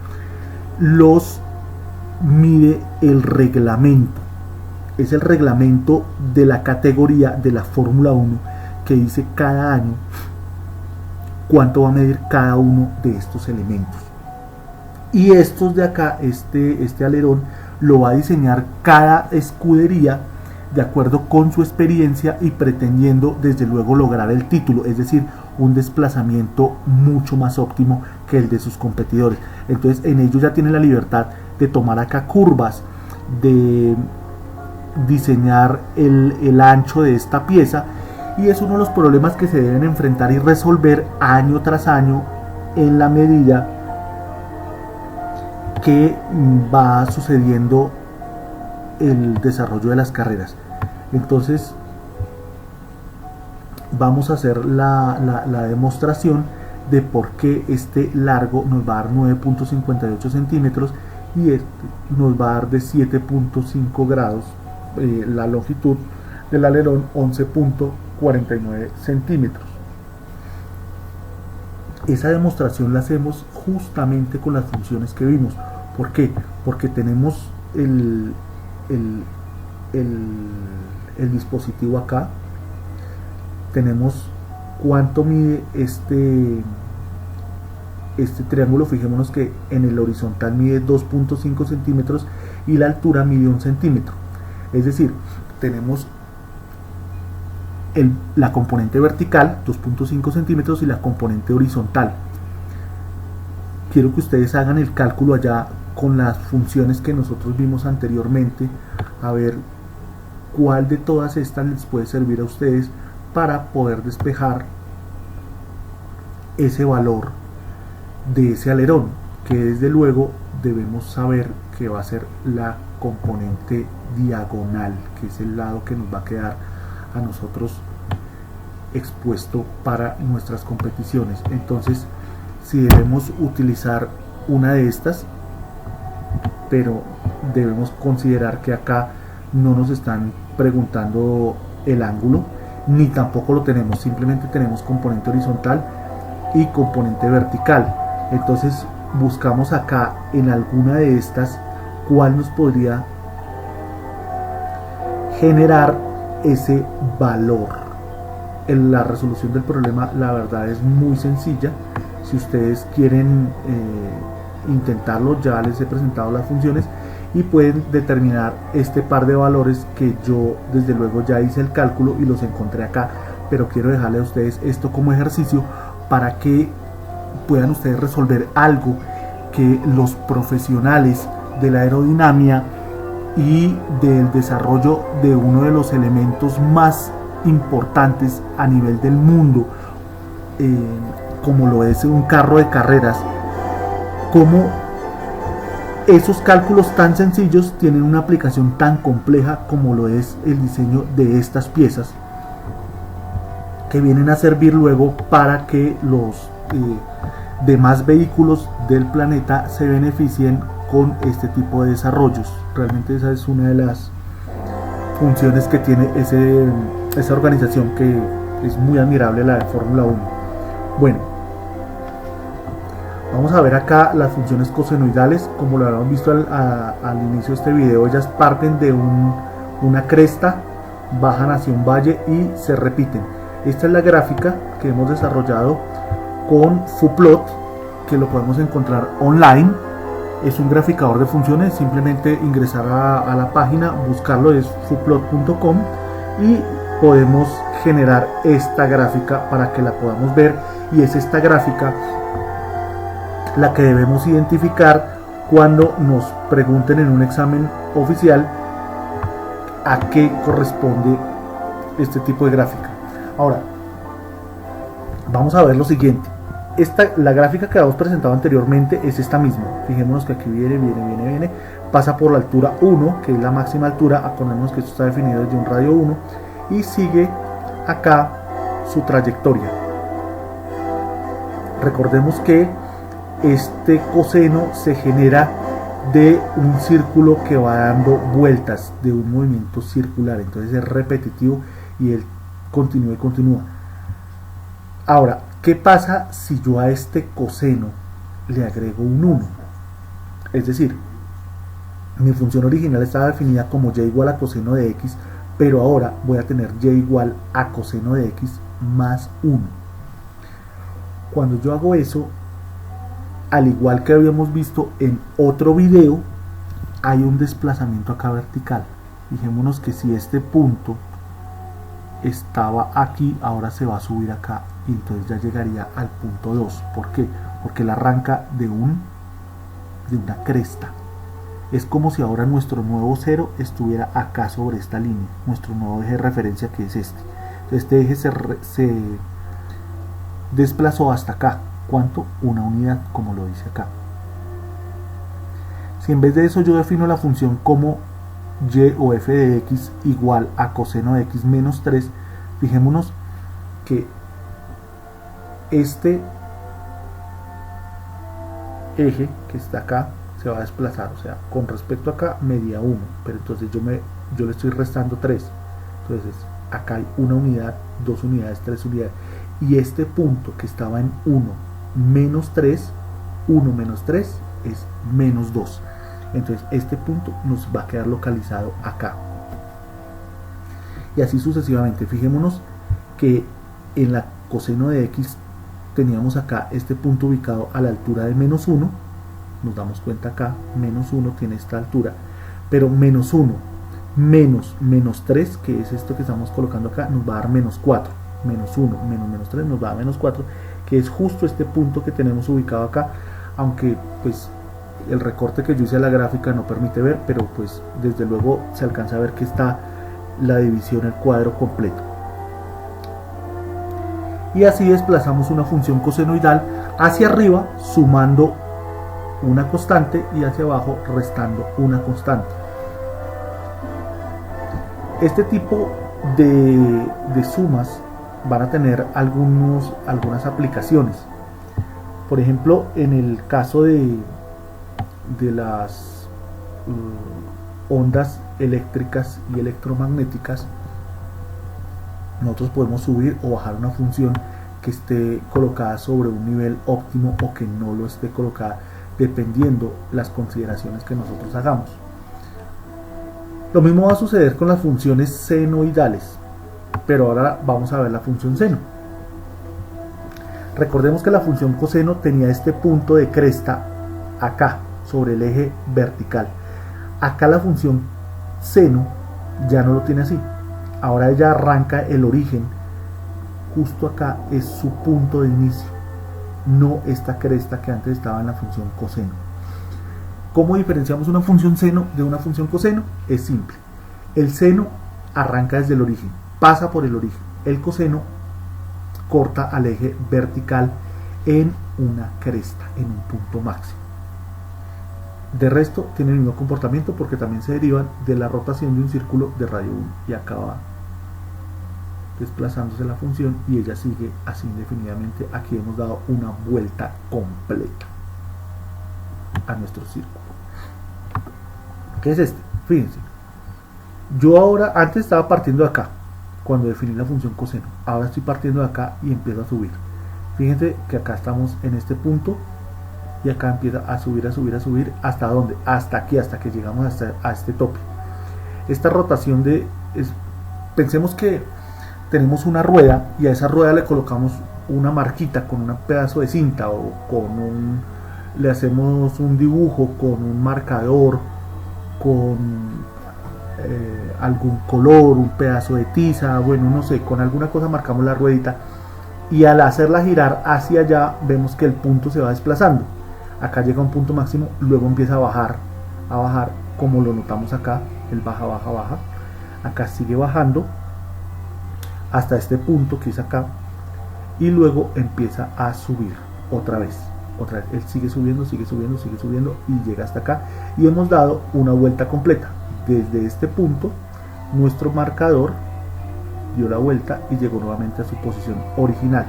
los mide el reglamento. Es el reglamento de la categoría de la Fórmula 1 que dice cada año cuánto va a medir cada uno de estos elementos. Y estos de acá, este alerón lo va a diseñar cada escudería de acuerdo con su experiencia y pretendiendo desde luego lograr el título, es decir, un desplazamiento mucho más óptimo que el de sus competidores. Entonces en ellos ya tienen la libertad de tomar acá curvas, de diseñar el ancho de esta pieza, y es uno de los problemas que se deben enfrentar y resolver año tras año en la medida que va sucediendo el desarrollo de las carreras. Entonces vamos a hacer la demostración de por qué este largo nos va a dar 9.58 centímetros y este nos va a dar de 7.5 grados la longitud del alerón, 11.49 centímetros. Esa demostración la hacemos justamente con las funciones que vimos. ¿Por qué? Porque tenemos el dispositivo acá, tenemos cuánto mide este triángulo. Fijémonos que en el horizontal mide 2.5 centímetros y la altura mide 1 centímetro. Es decir, tenemos la componente vertical 2.5 centímetros y la componente horizontal. Quiero que ustedes hagan el cálculo allá con las funciones que nosotros vimos anteriormente, a ver cuál de todas estas les puede servir a ustedes para poder despejar ese valor de ese alerón, que desde luego debemos saber que va a ser la componente diagonal, que es el lado que nos va a quedar a nosotros expuesto para nuestras competiciones. Entonces, si debemos utilizar una de estas, pero debemos considerar que acá no nos están preguntando el ángulo, ni tampoco lo tenemos, simplemente tenemos componente horizontal y componente vertical. Entonces buscamos acá en alguna de estas cuál nos podría generar ese valor. La resolución del problema, la verdad, es muy sencilla. Si ustedes quieren intentarlo, ya les he presentado las funciones y pueden determinar este par de valores que yo desde luego ya hice el cálculo y los encontré acá, pero quiero dejarle a ustedes esto como ejercicio para que puedan ustedes resolver algo que los profesionales de la aerodinámica y del desarrollo de uno de los elementos más importantes a nivel del mundo, como lo es un carro de carreras, como esos cálculos tan sencillos tienen una aplicación tan compleja como lo es el diseño de estas piezas, que vienen a servir luego para que los demás vehículos del planeta se beneficien con este tipo de desarrollos. Realmente esa es una de las funciones que tiene esa organización, que es muy admirable, la de Fórmula 1. Bueno, vamos a ver acá las funciones cosenoidales. Como lo habíamos visto al inicio de este video, ellas parten de una cresta, bajan hacia un valle y se repiten. Esta es la gráfica que hemos desarrollado con Fuplot, que lo podemos encontrar online. Es un graficador de funciones, simplemente ingresar a la página, buscarlo, es fuplot.com, y podemos generar esta gráfica para que la podamos ver, y es esta gráfica la que debemos identificar cuando nos pregunten en un examen oficial a qué corresponde este tipo de gráfica. Ahora vamos a ver lo siguiente. La gráfica que habíamos presentado anteriormente es esta misma. Fijémonos que aquí viene, pasa por la altura 1, que es la máxima altura. Acordémonos que esto está definido desde un radio 1 y sigue acá su trayectoria. Recordemos que este coseno se genera de un círculo que va dando vueltas, de un movimiento circular, entonces es repetitivo y él continúa y continúa. Ahora, ¿qué pasa si yo a este coseno le agrego un 1? Es decir, mi función original estaba definida como y igual a coseno de x, pero ahora voy a tener y igual a coseno de x más 1. Cuando yo hago eso, al igual que habíamos visto en otro video, hay un desplazamiento acá vertical. Fijémonos que si este punto estaba aquí, ahora se va a subir acá y entonces ya llegaría al punto 2. ¿Por qué? Porque él arranca de una cresta. Es como si ahora nuestro nuevo 0 estuviera acá sobre esta línea, nuestro nuevo eje de referencia, que es este. Este eje se desplazó hasta acá. ¿Cuánto? Una unidad, como lo dice acá. Si en vez de eso yo defino la función como y o f de x igual a coseno de x menos 3, fijémonos que este eje que está acá se va a desplazar, o sea, con respecto a acá medía 1, pero entonces yo le estoy restando 3, entonces acá hay una unidad, 2 unidades, 3 unidades, y este punto que estaba en 1 menos 3, 1 menos 3 es menos 2, entonces este punto nos va a quedar localizado acá, y así sucesivamente. Fijémonos que en la coseno de x teníamos acá este punto ubicado a la altura de menos 1, nos damos cuenta acá, menos 1 tiene esta altura, pero menos 1 menos 3, que es esto que estamos colocando acá, nos va a dar menos 4, menos 1 menos 3 nos va a dar menos 4, que es justo este punto que tenemos ubicado acá, aunque pues el recorte que yo hice a la gráfica no permite ver, pero pues desde luego se alcanza a ver que está la división, el cuadro completo. Y así desplazamos una función cosenoidal hacia arriba sumando una constante y hacia abajo restando una constante. Este tipo de sumas van a tener algunas aplicaciones. Por ejemplo, en el caso de las ondas eléctricas y electromagnéticas, nosotros podemos subir o bajar una función que esté colocada sobre un nivel óptimo o que no lo esté colocada, dependiendo las consideraciones que nosotros hagamos. Lo mismo va a suceder con las funciones senoidales, pero ahora vamos a ver la función seno. Recordemos que la función coseno tenía este punto de cresta acá sobre el eje vertical. Acá la función seno ya no lo tiene así. Ahora ella arranca el origen, justo acá es su punto de inicio, no esta cresta que antes estaba en la función coseno. ¿Cómo diferenciamos una función seno de una función coseno? Es simple. El seno arranca desde el origen, pasa por el origen. El coseno corta al eje vertical en una cresta, en un punto máximo. De resto tiene el mismo comportamiento porque también se derivan de la rotación de un círculo de radio 1 y acaba desplazándose la función y ella sigue así indefinidamente. Aquí hemos dado una vuelta completa a nuestro círculo. ¿Qué es este? Fíjense, yo ahora antes estaba partiendo de acá cuando definí la función coseno, ahora estoy partiendo de acá y empiezo a subir. Fíjense que acá estamos en este punto y acá empieza a subir, ¿hasta dónde? Hasta aquí, hasta que llegamos a este tope. Esta rotación pensemos que tenemos una rueda y a esa rueda le colocamos una marquita con un pedazo de cinta o le hacemos un dibujo con un marcador, con algún color, un pedazo de tiza, bueno, no sé, con alguna cosa marcamos la ruedita y al hacerla girar hacia allá vemos que el punto se va desplazando. Acá llega a un punto máximo, luego empieza a bajar como lo notamos acá, él baja, acá sigue bajando hasta este punto que es acá y luego empieza a subir otra vez, él sigue subiendo y llega hasta acá y hemos dado una vuelta completa. Desde este punto nuestro marcador dio la vuelta y llegó nuevamente a su posición original.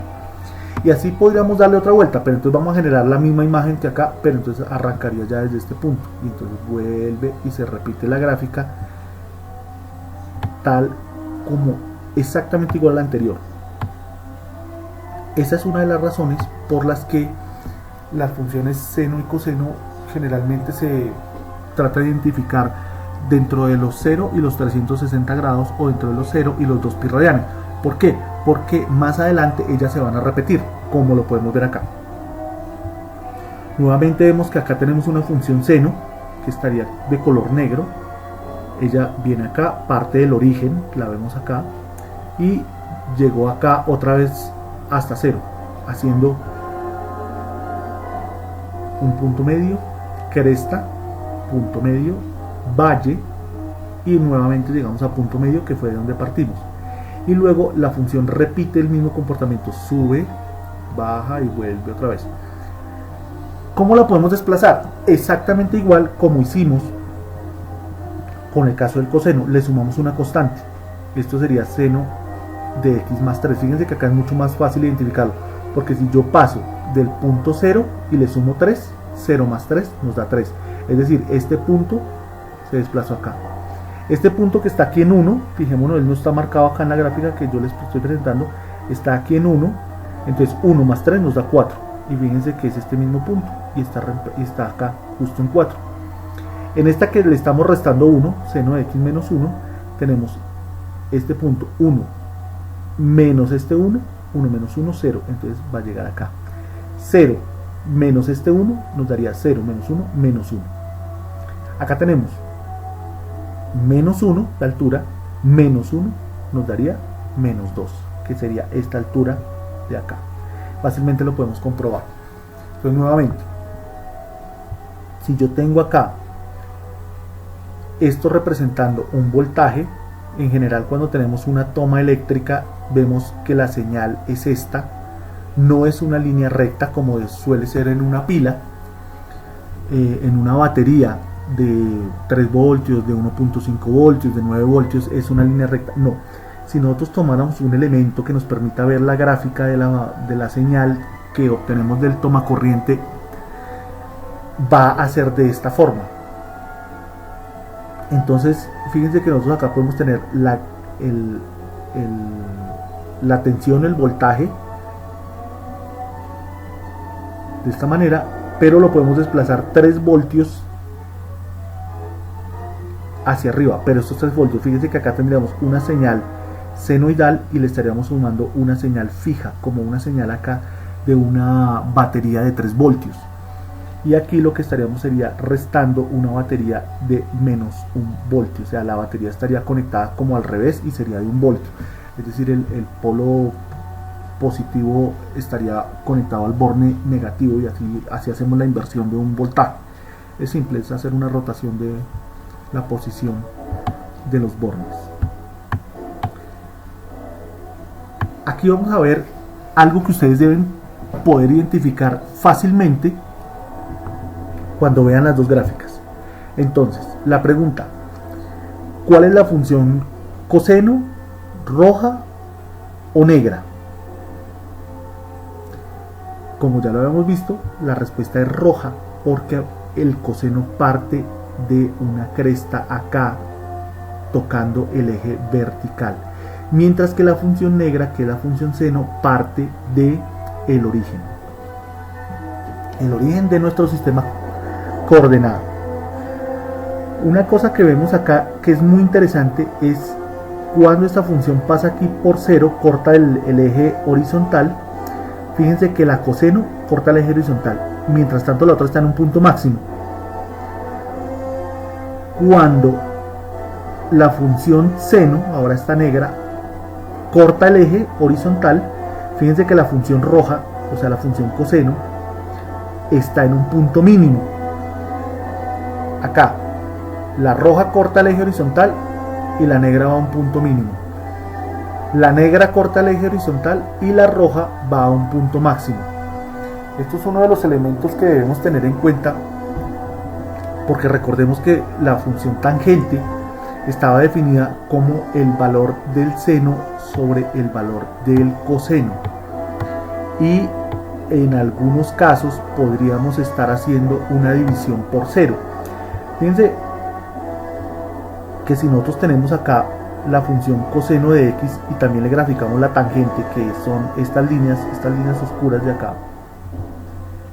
Y así podríamos darle otra vuelta, pero entonces vamos a generar la misma imagen que acá, pero entonces arrancaría ya desde este punto y entonces vuelve y se repite la gráfica tal como exactamente igual a la anterior. Esa es una de las razones por las que las funciones seno y coseno generalmente se trata de identificar dentro de los 0 y los 360 grados o dentro de los 0 y los 2 pi radianes. ¿Por qué? Porque más adelante ellas se van a repetir, como lo podemos ver acá. Nuevamente vemos que acá tenemos una función seno que estaría de color negro. Ella viene acá, parte del origen, la vemos acá, y llegó acá otra vez hasta 0, haciendo un punto medio, cresta, punto medio, valle, y nuevamente llegamos a punto medio, que fue de donde partimos. Y luego la función repite el mismo comportamiento, sube, baja y vuelve otra vez. ¿Cómo la podemos desplazar? Exactamente igual como hicimos con el caso del coseno. Le sumamos una constante. Esto sería seno de x más 3. Fíjense que acá es mucho más fácil identificarlo, porque si yo paso del punto 0 y le sumo 3, 0 más 3 nos da 3. Es decir, este punto se desplazó acá. Este punto que está aquí en 1, fijémonos, él no está marcado acá en la gráfica que yo les estoy presentando, está aquí en 1, entonces 1 más 3 nos da 4, y fíjense que es este mismo punto, y está acá justo en 4. En esta que le estamos restando 1, seno de x menos 1, tenemos este punto 1 menos este 1, 1 menos 1, 0, entonces va a llegar acá. 0 menos este 1 nos daría 0 menos 1, menos 1. Acá tenemos menos 1, la altura, menos 1 nos daría menos 2, que sería esta altura de acá. Fácilmente lo podemos comprobar. Entonces nuevamente, si yo tengo acá esto representando un voltaje, en general cuando tenemos una toma eléctrica vemos que la señal es esta, no es una línea recta como suele ser en una pila. En una batería de 3 voltios, de 1.5 voltios, de 9 voltios, es una línea recta. No, si nosotros tomáramos un elemento que nos permita ver la gráfica de la señal que obtenemos del tomacorriente, va a ser de esta forma. Entonces fíjense que nosotros acá podemos tener la tensión, el voltaje de esta manera, pero lo podemos desplazar 3 voltios hacia arriba, pero estos 3 voltios, fíjense que acá tendríamos una señal senoidal y le estaríamos sumando una señal fija, como una señal acá de una batería de 3 voltios, y aquí lo que estaríamos sería restando una batería de menos 1 voltio, o sea, la batería estaría conectada como al revés y sería de 1 voltio, es decir, el polo positivo estaría conectado al borne negativo, y así hacemos la inversión de un voltaje. Es simple, es hacer una rotación de la posición de los bornes. Aquí vamos a ver algo que ustedes deben poder identificar fácilmente cuando vean las dos gráficas. Entonces, la pregunta: ¿cuál es la función coseno? ¿Roja o negra? Como ya lo habíamos visto, la respuesta es roja, porque el coseno parte de una cresta acá tocando el eje vertical, mientras que la función negra, que es la función seno, parte de el origen de nuestro sistema coordenado. Una cosa que vemos acá que es muy interesante es cuando esta función pasa aquí por 0, corta el eje horizontal. Fíjense que la coseno corta el eje horizontal, mientras tanto la otra está en un punto máximo. Cuando la función seno, ahora está negra, corta el eje horizontal, fíjense que la función roja, o sea la función coseno, está en un punto mínimo. Acá, la roja corta el eje horizontal y la negra va a un punto mínimo. La negra corta el eje horizontal y la roja va a un punto máximo. Esto es uno de los elementos que debemos tener en cuenta, porque recordemos que la función tangente estaba definida como el valor del seno sobre el valor del coseno, y en algunos casos podríamos estar haciendo una división por 0. Fíjense que si nosotros tenemos acá la función coseno de x y también le graficamos la tangente, que son estas líneas oscuras de acá,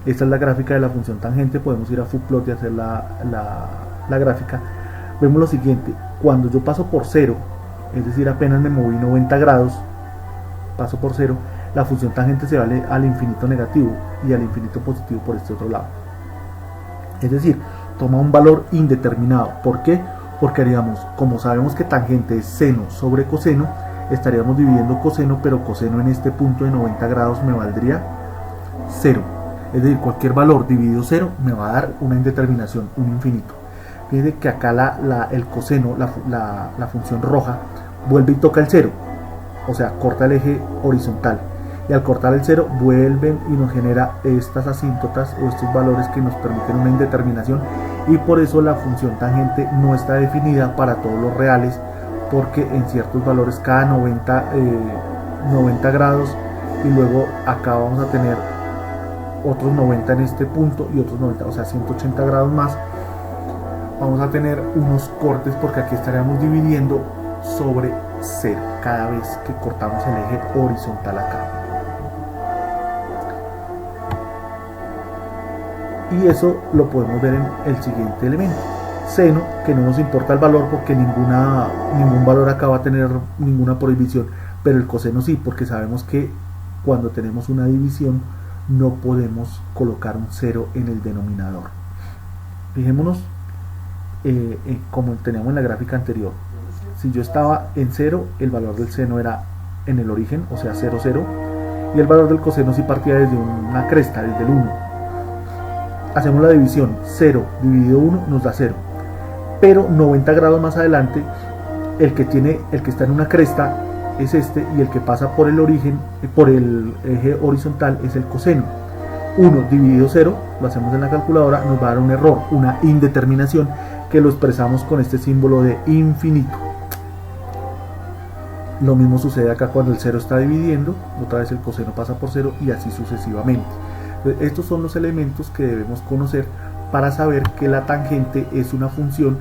esta es la gráfica de la función tangente, podemos ir a Fuplot y hacer la gráfica. Vemos lo siguiente: cuando yo paso por 0, es decir, apenas me moví 90 grados, paso por 0, la función tangente se va al infinito negativo y al infinito positivo por este otro lado. Es decir, toma un valor indeterminado. ¿Por qué? Porque haríamos, como sabemos que tangente es seno sobre coseno, estaríamos dividiendo coseno, pero coseno en este punto de 90 grados me valdría 0. Es decir, cualquier valor dividido 0 me va a dar una indeterminación, un infinito. Fíjense que acá el coseno, la función roja, vuelve y toca el 0, o sea, corta el eje horizontal. Y al cortar el 0 vuelven y nos genera estas asíntotas o estos valores que nos permiten una indeterminación, y por eso la función tangente no está definida para todos los reales, porque en ciertos valores cada 90 grados, y luego acá vamos a tener otros 90 en este punto y otros 90, o sea 180 grados más, vamos a tener unos cortes porque aquí estaríamos dividiendo sobre 0 cada vez que cortamos el eje horizontal acá. Y eso lo podemos ver en el siguiente elemento, seno, que no nos importa el valor porque ningún valor acá va a tener ninguna prohibición, pero el coseno sí, porque sabemos que cuando tenemos una división no podemos colocar un 0 en el denominador. Fijémonos como teníamos en la gráfica anterior, si yo estaba en 0, el valor del seno era en el origen, o sea 0, 0, y el valor del coseno sí partía desde una cresta, desde el 1. Hacemos la división, 0 dividido 1 nos da 0, pero 90 grados más adelante el que está en una cresta es este, y el que pasa por el origen, por el eje horizontal, es el coseno. 1 dividido 0, lo hacemos en la calculadora, nos va a dar un error, una indeterminación, que lo expresamos con este símbolo de infinito. Lo mismo sucede acá cuando el 0 está dividiendo, otra vez el coseno pasa por 0 y así sucesivamente. Entonces, estos son los elementos que debemos conocer para saber que la tangente es una función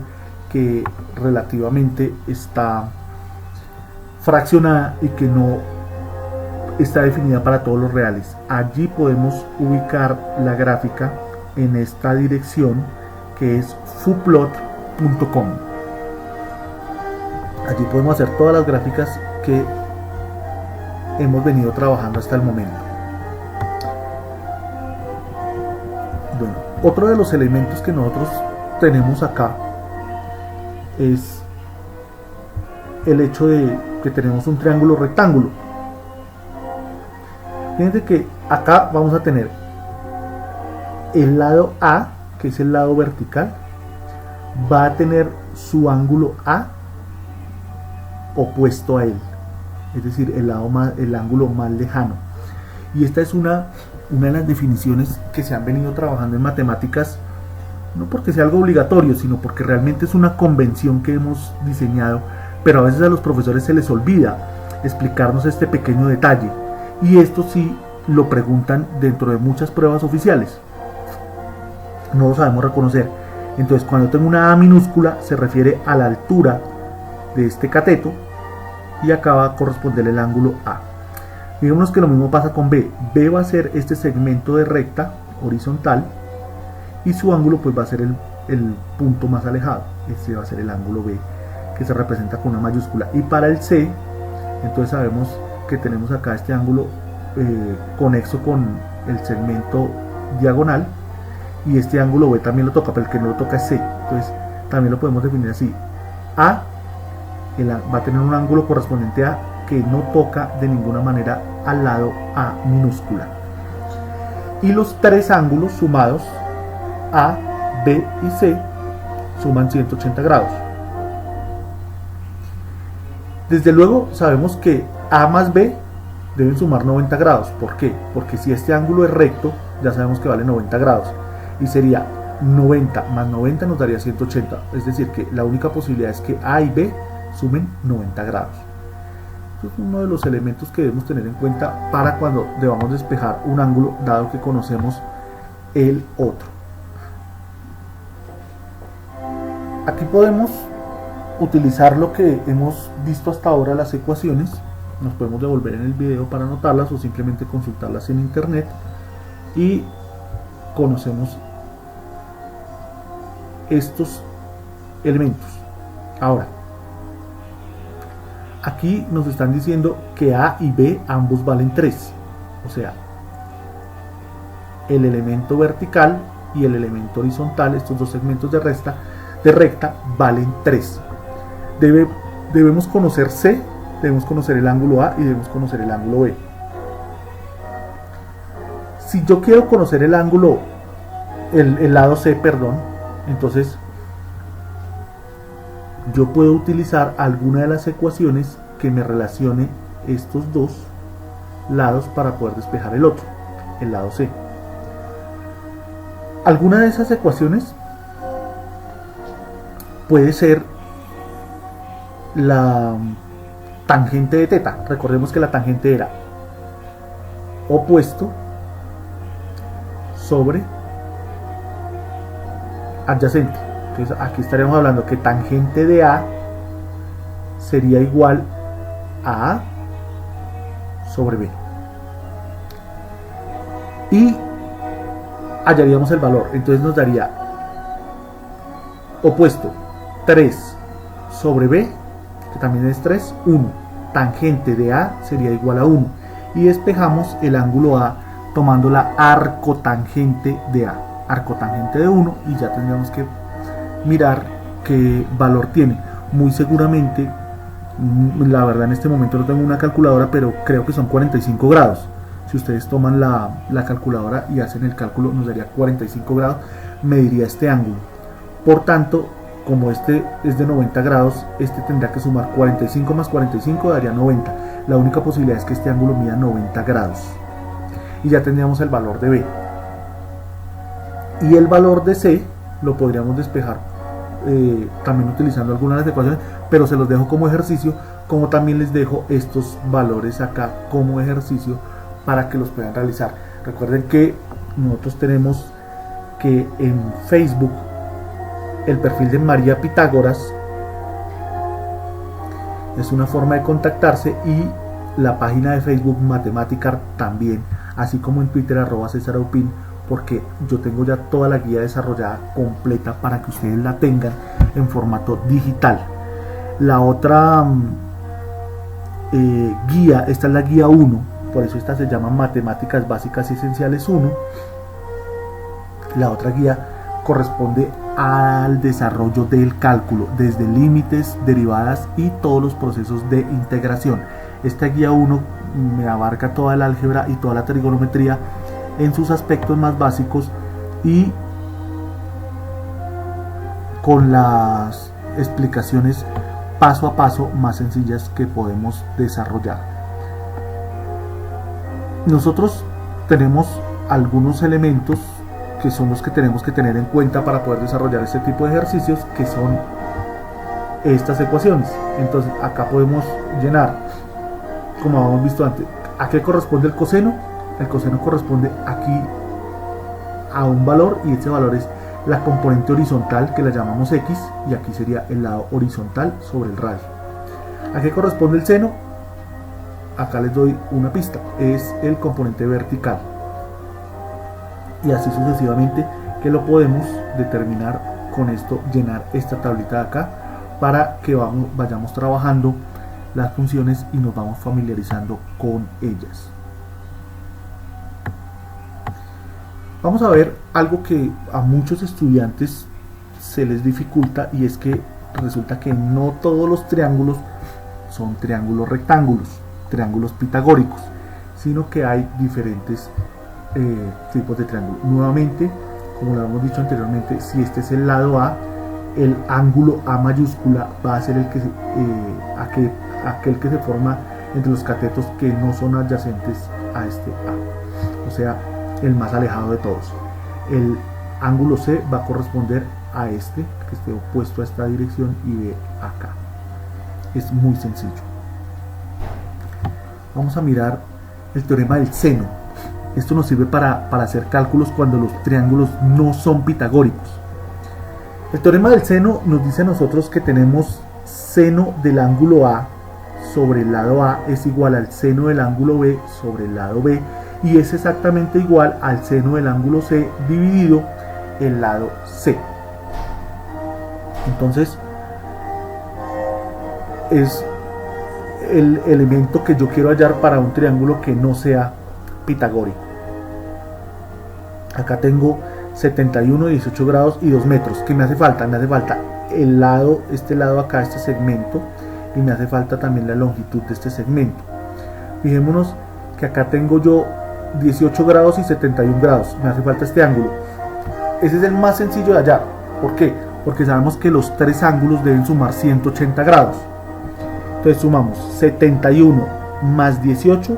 que relativamente está fraccionada y que no está definida para todos los reales. Allí podemos ubicar la gráfica en esta dirección que es fuplot.com. Allí podemos hacer todas las gráficas que hemos venido trabajando hasta el momento. Bueno, otro de los elementos que nosotros tenemos acá es el hecho de que tenemos un triángulo rectángulo. Fíjense que acá vamos a tener el lado A, que es el lado vertical, va a tener su ángulo A opuesto a él, es decir, el ángulo más lejano. Y esta es una de las definiciones que se han venido trabajando en matemáticas, no porque sea algo obligatorio, sino porque realmente es una convención que hemos diseñado, pero a veces a los profesores se les olvida explicarnos este pequeño detalle, y esto sí lo preguntan dentro de muchas pruebas oficiales, no lo sabemos reconocer. Entonces, cuando tengo una A minúscula se refiere a la altura de este cateto, y acá va a corresponder el ángulo A. Digamos que lo mismo pasa con B. B va a ser este segmento de recta horizontal, y su ángulo pues va a ser el punto más alejado. Este va a ser el ángulo B, que se representa con una mayúscula. Y para el C, entonces sabemos que tenemos acá este ángulo conexo con el segmento diagonal, y este ángulo B también lo toca, pero el que no lo toca es C. Entonces también lo podemos definir así: A va a tener un ángulo correspondiente a que no toca de ninguna manera al lado A minúscula, y los tres ángulos sumados, A, B y C, suman 180 grados. Desde luego sabemos que A más B deben sumar 90 grados. ¿Por qué? Porque si este ángulo es recto, ya sabemos que vale 90 grados, y sería 90 más 90 nos daría 180, es decir que la única posibilidad es que A y B sumen 90 grados. Este es uno de los elementos que debemos tener en cuenta para cuando debamos despejar un ángulo, dado que conocemos el otro. Aquí podemos utilizar lo que hemos visto hasta ahora, las ecuaciones. Nos podemos devolver en el video para anotarlas o simplemente consultarlas en internet, y conocemos estos elementos. Ahora, aquí nos están diciendo que A y B ambos valen 3, o sea, el elemento vertical y el elemento horizontal, estos dos segmentos de recta valen 3. Debemos conocer C, debemos conocer el ángulo A y debemos conocer el ángulo B. Si yo quiero conocer el ángulo, el lado C, perdón, entonces yo puedo utilizar alguna de las ecuaciones que me relacione estos dos lados para poder despejar el otro, el lado C. Alguna de esas ecuaciones puede ser la tangente de teta. Recordemos que la tangente era opuesto sobre adyacente. Entonces aquí estaríamos hablando que tangente de A sería igual a sobre B. Y hallaríamos el valor. Entonces nos daría opuesto 3 sobre B, que también es 3, 1. Tangente de A sería igual a 1. Y despejamos el ángulo A tomando la arcotangente de A. Arcotangente de 1, y ya tendríamos que mirar qué valor tiene. Muy seguramente, la verdad en este momento no tengo una calculadora, pero creo que son 45 grados. Si ustedes toman la calculadora y hacen el cálculo, nos daría 45 grados, mediría este ángulo. Por tanto, como este es de 90 grados, este tendrá que sumar 45 más 45, daría 90. La única posibilidad es que este ángulo mida 90 grados. Y ya tendríamos el valor de B. Y el valor de C lo podríamos despejar también utilizando algunas de las ecuaciones, pero se los dejo como ejercicio, como también les dejo estos valores acá como ejercicio para que los puedan realizar. Recuerden que nosotros tenemos que en Facebook el perfil de María Pitágoras es una forma de contactarse, y la página de Facebook Matemática también, así como en Twitter @CesarAupin, porque yo tengo ya toda la guía desarrollada completa para que ustedes la tengan en formato digital. La otra guía, esta es la guía 1, por eso esta se llama Matemáticas Básicas y Esenciales 1. La otra guía corresponde al desarrollo del cálculo, desde límites, derivadas y todos los procesos de integración. Esta guía 1 me abarca toda la álgebra y toda la trigonometría en sus aspectos más básicos, y con las explicaciones paso a paso más sencillas que podemos desarrollar. Nosotros tenemos algunos elementos que son los que tenemos que tener en cuenta para poder desarrollar este tipo de ejercicios, que son estas ecuaciones. Entonces acá podemos llenar, como habíamos visto antes, ¿a qué corresponde el coseno? El coseno corresponde aquí a un valor, y ese valor es la componente horizontal, que la llamamos X, y aquí sería el lado horizontal sobre el radio. ¿A qué corresponde el seno? Acá les doy una pista, es el componente vertical. Y así sucesivamente, que lo podemos determinar con esto, llenar esta tablita de acá, para que vayamos trabajando las funciones y nos vamos familiarizando con ellas. Vamos a ver algo que a muchos estudiantes se les dificulta, y es que resulta que no todos los triángulos son triángulos rectángulos, triángulos pitagóricos, sino que hay diferentes tipos de triángulos. Nuevamente, como lo hemos dicho anteriormente, si este es el lado A, el ángulo A mayúscula va a ser el que aquel que se forma entre los catetos que no son adyacentes a este A, o sea, el más alejado de todos. El ángulo C va a corresponder a este, que esté opuesto a esta dirección, y B acá. Es muy sencillo. Vamos a mirar el teorema del seno. Esto nos sirve para hacer cálculos cuando los triángulos no son pitagóricos. El teorema del seno nos dice a nosotros que tenemos seno del ángulo A sobre el lado A es igual al seno del ángulo B sobre el lado B, y es exactamente igual al seno del ángulo C dividido el lado C. Entonces es el elemento que yo quiero hallar para un triángulo que no sea pitagórico. Acá tengo 71, 18 grados y 2 metros. ¿Qué me hace falta? Me hace falta el lado, este lado acá, este segmento, y me hace falta también la longitud de este segmento. Fijémonos que acá tengo yo 18 grados y 71 grados. Me hace falta este ángulo. Ese es el más sencillo de hallar. ¿Por qué? porque sabemos que los tres ángulos deben sumar 180 grados. Entonces sumamos 71 más 18,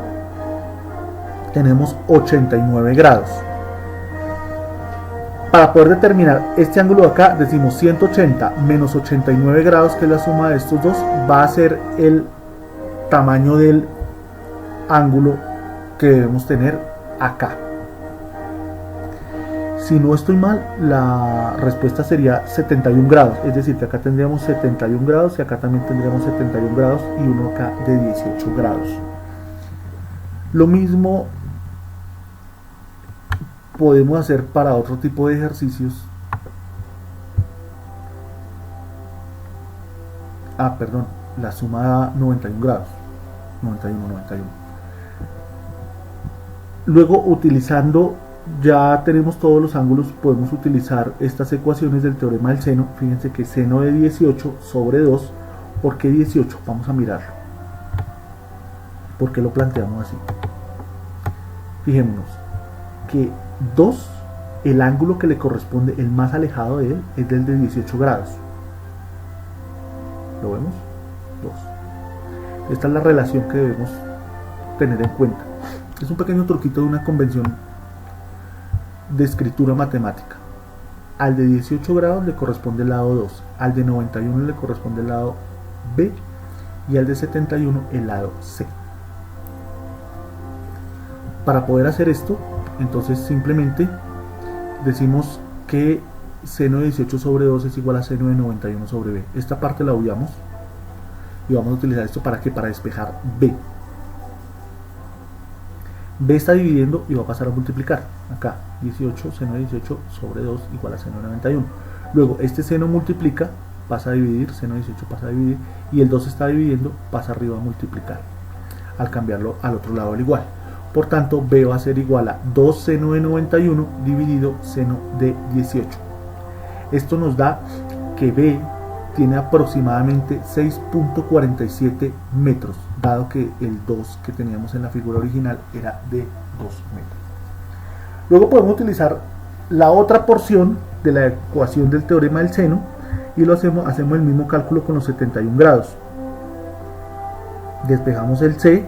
tenemos 89 grados. Para poder determinar este ángulo de acá, decimos 180 menos 89 grados, que es la suma de estos dos, va a ser el tamaño del ángulo que debemos tener acá. Si no estoy mal, la respuesta sería 71 grados, es decir, que acá tendríamos 71 grados y acá también tendríamos 71 grados y uno acá de 18 grados. Lo mismo podemos hacer para otro tipo de ejercicios. Perdón, la suma da 91 grados, 91. Luego, utilizando, ya tenemos todos los ángulos, podemos utilizar estas ecuaciones del teorema del seno. Fíjense que seno de 18 sobre 2, ¿por qué 18? Vamos a mirarlo. ¿Por qué lo planteamos así? Fijémonos que 2, el ángulo que le corresponde, el más alejado de él, es del de 18 grados. ¿Lo vemos? 2. Esta es la relación que debemos tener en cuenta. Es un pequeño truquito de una convención de escritura matemática. Al de 18 grados le corresponde el lado 2, al de 91 le corresponde el lado B y al de 71 el lado C. Para poder hacer esto, entonces simplemente decimos que seno de 18 sobre 2 es igual a seno de 91 sobre B. Esta parte la obviamos y vamos a utilizar esto para que para despejar B. B está dividiendo y va a pasar a multiplicar. Acá 18, seno de 18 sobre 2 igual a seno de 91. Luego este seno multiplica, pasa a dividir, seno de 18 pasa a dividir, y el 2 está dividiendo, pasa arriba a multiplicar, al cambiarlo al otro lado del igual. Por tanto, B va a ser igual a 2 seno de 91 dividido seno de 18. Esto nos da que B tiene aproximadamente 6.47 metros, dado que el 2 que teníamos en la figura original era de 2 metros. Luego podemos utilizar la otra porción de la ecuación del teorema del seno y hacemos el mismo cálculo con los 71 grados. Despejamos el C,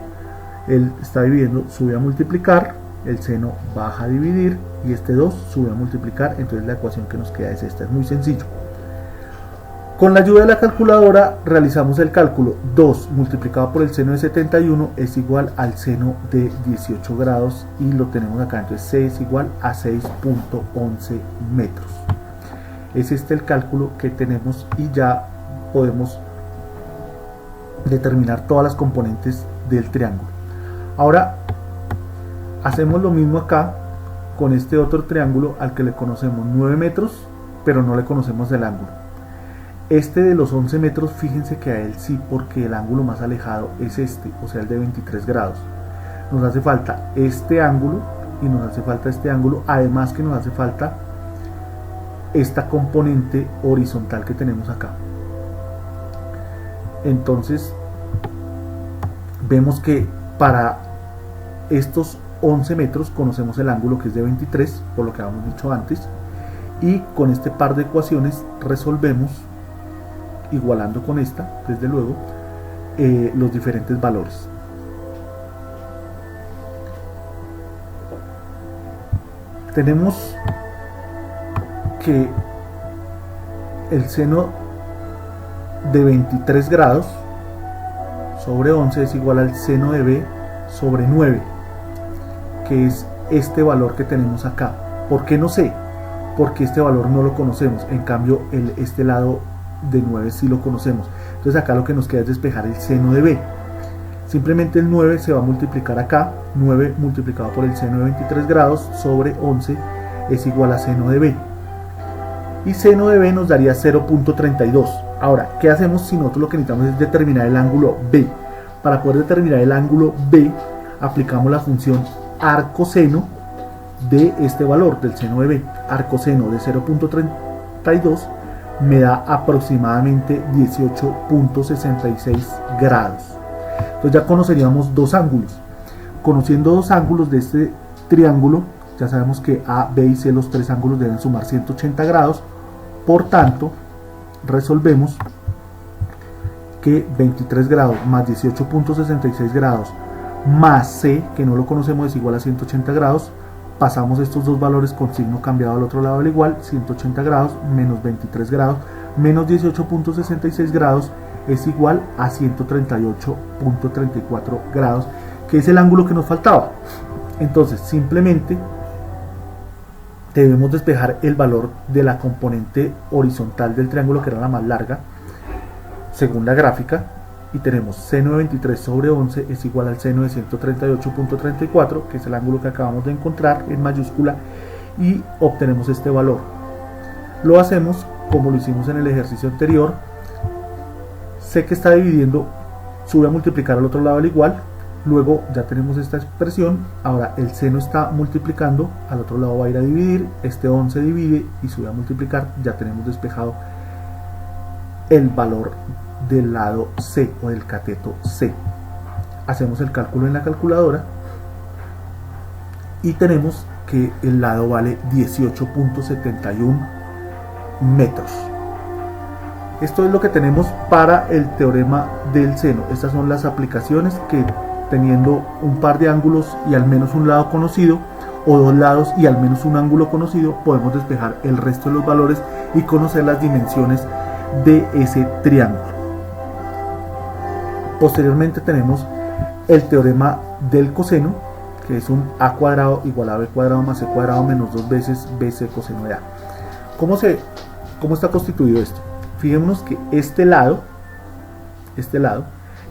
él está dividiendo, sube a multiplicar, el seno baja a dividir y este 2 sube a multiplicar, entonces la ecuación que nos queda es esta. Es muy sencillo. Con la ayuda de la calculadora realizamos el cálculo. 2 multiplicado por el seno de 71 es igual al seno de 18 grados y lo tenemos acá, entonces C es igual a 6.11 metros. Es este el cálculo que tenemos y ya podemos determinar todas las componentes del triángulo. Ahora hacemos lo mismo acá con este otro triángulo al que le conocemos 9 metros, pero no le conocemos el ángulo. Este de los 11 metros, fíjense que a él sí, porque el ángulo más alejado es este, o sea el de 23 grados. Nos hace falta este ángulo y nos hace falta este ángulo, además que nos hace falta esta componente horizontal que tenemos acá. Entonces vemos que para estos 11 metros conocemos el ángulo que es de 23, por lo que habíamos dicho antes, y con este par de ecuaciones resolvemos, igualando con esta, desde luego, los diferentes valores. Tenemos que el seno de 23 grados sobre 11 es igual al seno de B sobre 9, que es este valor que tenemos acá. ¿Por qué no sé? Porque este valor no lo conocemos, en cambio este lado de 9 sí lo conocemos. Entonces acá lo que nos queda es despejar el seno de B. Simplemente el 9 se va a multiplicar acá, 9 multiplicado por el seno de 23 grados sobre 11 es igual a seno de B. Y seno de B nos daría 0.32. Ahora, ¿qué hacemos si nosotros lo que necesitamos es determinar el ángulo B? Para poder determinar el ángulo B, aplicamos la función arcoseno de este valor del seno de B. Arcoseno de 0.32 me da aproximadamente 18.66 grados. Entonces ya conoceríamos dos ángulos. Conociendo dos ángulos de este triángulo, ya sabemos que A, B y C, los tres ángulos deben sumar 180 grados. Por tanto, resolvemos que 23 grados más 18.66 grados más C, que no lo conocemos, es igual a 180 grados. Pasamos estos dos valores con signo cambiado al otro lado del igual. 180 grados menos 23 grados menos 18.66 grados es igual a 138.34 grados, que es el ángulo que nos faltaba. Entonces simplemente debemos despejar el valor de la componente horizontal del triángulo, que era la más larga según la gráfica, y tenemos seno de 23 sobre 11 es igual al seno de 138.34, que es el ángulo que acabamos de encontrar en mayúscula, y obtenemos este valor. Lo hacemos como lo hicimos en el ejercicio anterior. Sé que está dividiendo, sube a multiplicar al otro lado del igual, luego ya tenemos esta expresión. Ahora el seno está multiplicando, al otro lado va a ir a dividir, este 11 divide y sube a multiplicar, ya tenemos despejado el valor del lado C o del cateto C. Hacemos el cálculo en la calculadora y tenemos que el lado vale 18.71 metros. Esto es lo que tenemos para el teorema del seno. Estas son las aplicaciones que, teniendo un par de ángulos y al menos un lado conocido, o dos lados y al menos un ángulo conocido, podemos despejar el resto de los valores y conocer las dimensiones de ese triángulo. Posteriormente tenemos el teorema del coseno, que es un a cuadrado igual a b cuadrado más c cuadrado menos 2 veces bc coseno de a. ¿Cómo está constituido esto? Fijémonos que este lado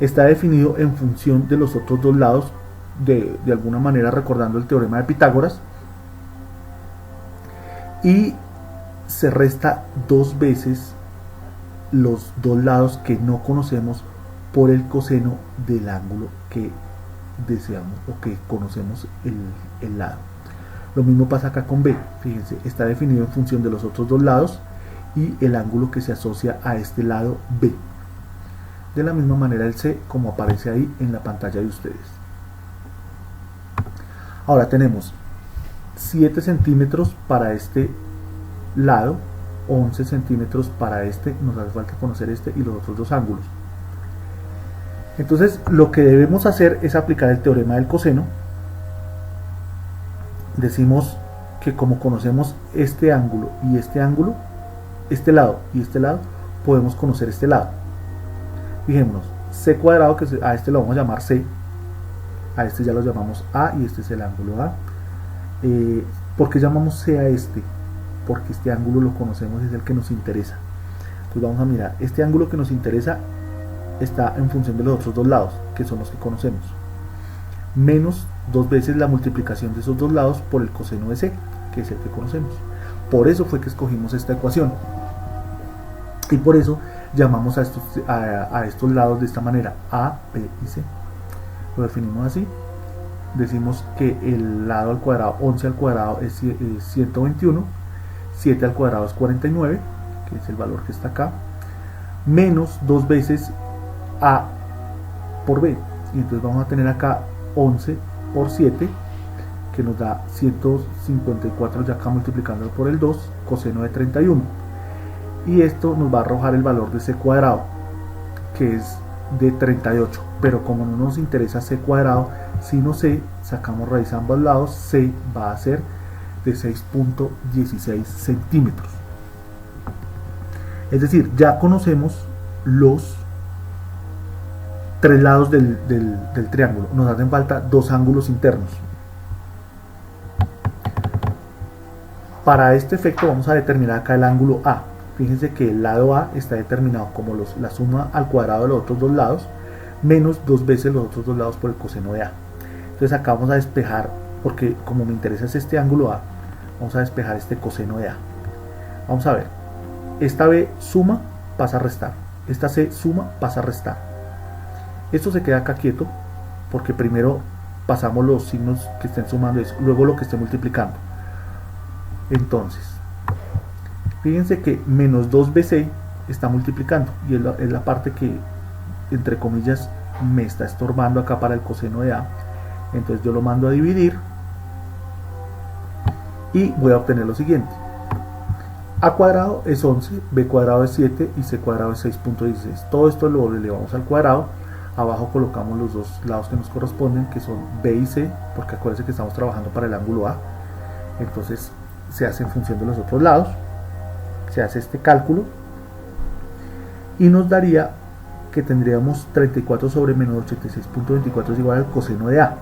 está definido en función de los otros dos lados, de alguna manera recordando el teorema de Pitágoras, y se resta 2 veces los dos lados que no conocemos por el coseno del ángulo que deseamos o que conocemos el lado. Lo mismo pasa acá con B. Fíjense, está definido en función de los otros dos lados y el ángulo que se asocia a este lado B. De la misma manera el C, como aparece ahí en la pantalla de ustedes. Ahora tenemos 7 centímetros para este lado, 11 centímetros para este, nos hace falta conocer este y los otros dos ángulos. Entonces lo que debemos hacer es aplicar el teorema del coseno. Decimos que como conocemos este ángulo y este ángulo, este lado y este lado, podemos conocer este lado. Fijémonos, c cuadrado, que a este lo vamos a llamar c, a este ya lo llamamos a, y este es el ángulo a. ¿Por qué llamamos c a este? Porque este ángulo lo conocemos, es el que nos interesa. Entonces vamos a mirar, este ángulo que nos interesa está en función de los otros dos lados, que son los que conocemos, menos 2 veces la multiplicación de esos dos lados por el coseno de c, que es el que conocemos. Por eso fue que escogimos esta ecuación, y por eso llamamos a estos lados de esta manera, a, b y c. Lo definimos así. Decimos que el lado al cuadrado, 11 al cuadrado es 121, 7 al cuadrado es 49, que es el valor que está acá, menos 2 veces a por b, y entonces vamos a tener acá 11 por 7, que nos da 154, ya acá multiplicando por el 2, coseno de 31, y esto nos va a arrojar el valor de c cuadrado, que es de 38, pero como no nos interesa c cuadrado sino c, sacamos raíz a ambos lados, c va a ser de 6.16 centímetros. Es decir, ya conocemos los tres lados del triángulo, nos hacen falta dos ángulos internos. Para este efecto vamos a determinar acá el ángulo A. Fíjense que el lado A está determinado como la suma al cuadrado de los otros dos lados, menos 2 veces los otros dos lados por el coseno de A. Entonces acá vamos a despejar, porque como me interesa es este ángulo A, vamos a despejar este coseno de A. Vamos a ver, esta B suma, pasa a restar, esta C suma, pasa a restar. Esto se queda acá quieto, porque primero pasamos los signos que estén sumando eso, luego lo que esté multiplicando. Entonces, fíjense que menos 2bc está multiplicando, y es la parte que, entre comillas, me está estorbando acá para el coseno de A. Entonces yo lo mando a dividir y voy a obtener lo siguiente: A cuadrado es 11, B cuadrado es 7 y C cuadrado es 6.16. Todo esto lo elevamos al cuadrado. Abajo colocamos los dos lados que nos corresponden, que son B y C, porque acuérdense que estamos trabajando para el ángulo A. Entonces se hace en función de los otros lados. Se hace este cálculo y nos daría que tendríamos 34 sobre menos 86.24 es igual al coseno de A.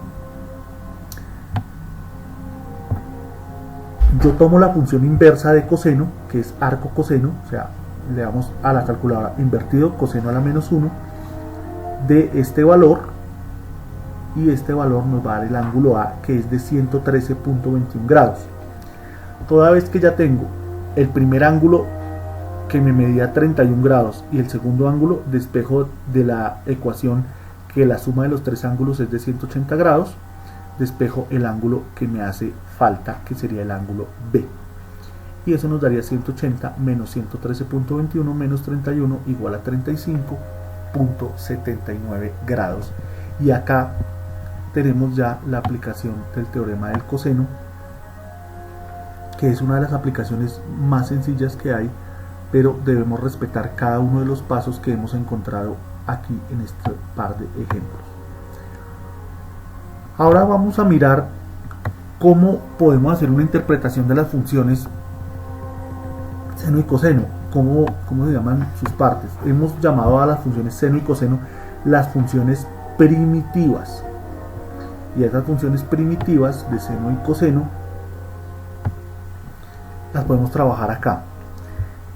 Yo tomo la función inversa de coseno, que es arco coseno, o sea, le damos a la calculadora invertido coseno a la menos 1 de este valor, y este valor nos va a dar el ángulo A, que es de 113.21 grados. Toda vez que ya tengo el primer ángulo que me medía 31 grados y el segundo ángulo, despejo de la ecuación que la suma de los tres ángulos es de 180 grados, despejo el ángulo que me hace falta, que sería el ángulo B, y eso nos daría 180 menos 113.21 menos 31 igual a 35.79 grados. Y acá tenemos ya la aplicación del teorema del coseno, que es una de las aplicaciones más sencillas que hay, pero debemos respetar cada uno de los pasos que hemos encontrado aquí en este par de ejemplos. Ahora vamos a mirar cómo podemos hacer una interpretación de las funciones seno y coseno, cómo se llaman sus partes. Hemos llamado a las funciones seno y coseno las funciones primitivas, y esas funciones primitivas de seno y coseno las podemos trabajar acá.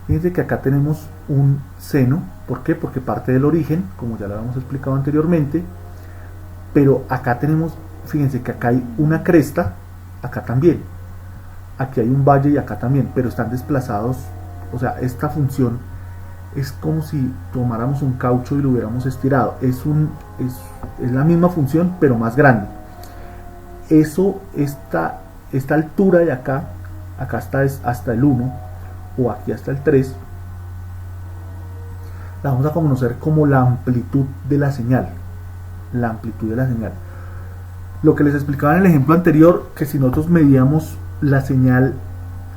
Fíjense que acá tenemos un seno. ¿Por qué? Porque parte del origen, como ya lo habíamos explicado anteriormente, pero acá tenemos, fíjense que acá hay una cresta, acá también, aquí hay un valle y acá también, pero están desplazados. O sea, esta función es como si tomáramos un caucho y lo hubiéramos estirado. Es la misma función, pero más grande. Eso, esta altura de acá está hasta el 1, o aquí hasta el 3, la vamos a conocer como la amplitud de la señal. La amplitud de la señal. Lo que les explicaba en el ejemplo anterior, que si nosotros medíamos la señal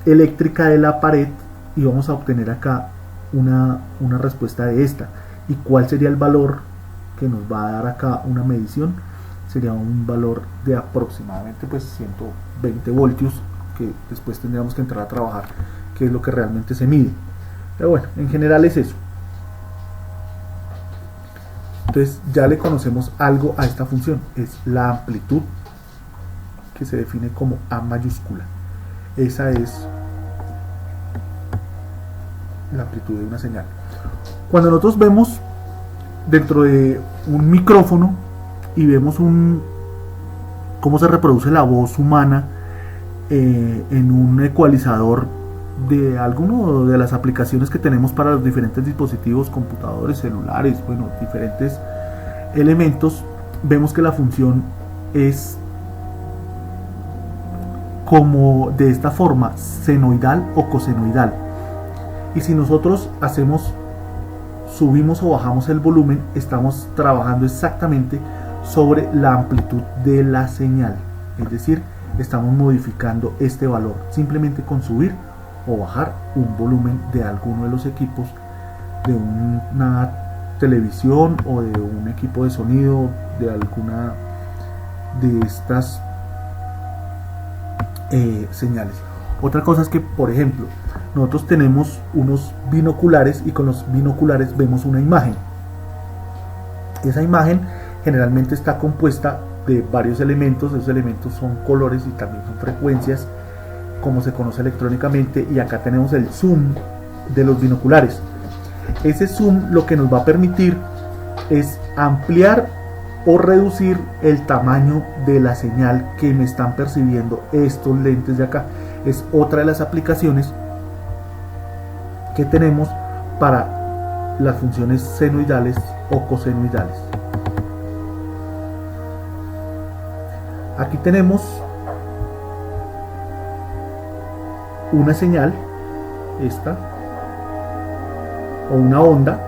eléctrica de la pared, íbamos a obtener acá una respuesta de esta. ¿Y cuál sería el valor que nos va a dar acá una medición? Sería un valor de aproximadamente 120 voltios, que después tendríamos que entrar a trabajar qué es lo que realmente se mide. Pero bueno, en general es eso. Entonces ya le conocemos algo a esta función, es la amplitud, que se define como A mayúscula. Esa es la amplitud de una señal. Cuando nosotros vemos dentro de un micrófono y vemos cómo se reproduce la voz humana en un ecualizador de alguno de las aplicaciones que tenemos para los diferentes dispositivos, computadores, celulares, bueno, diferentes elementos, vemos que la función es como de esta forma, senoidal o cosenoidal. Y si nosotros subimos o bajamos el volumen, estamos trabajando exactamente sobre la amplitud de la señal, es decir, estamos modificando este valor simplemente con subir o bajar un volumen de alguno de los equipos, de una televisión o de un equipo de sonido, de alguna de estas señales. Otra cosa es que, por ejemplo, nosotros tenemos unos binoculares y con los binoculares vemos una imagen. Esa imagen generalmente está compuesta de varios elementos. Esos elementos son colores y también son frecuencias, como se conoce electrónicamente, y acá tenemos el zoom de los binoculares. Ese zoom lo que nos va a permitir es ampliar o reducir el tamaño de la señal que me están percibiendo estos lentes de acá. Es otra de las aplicaciones que tenemos para las funciones senoidales o cosenoidales. Aquí tenemos una señal, esta, o una onda.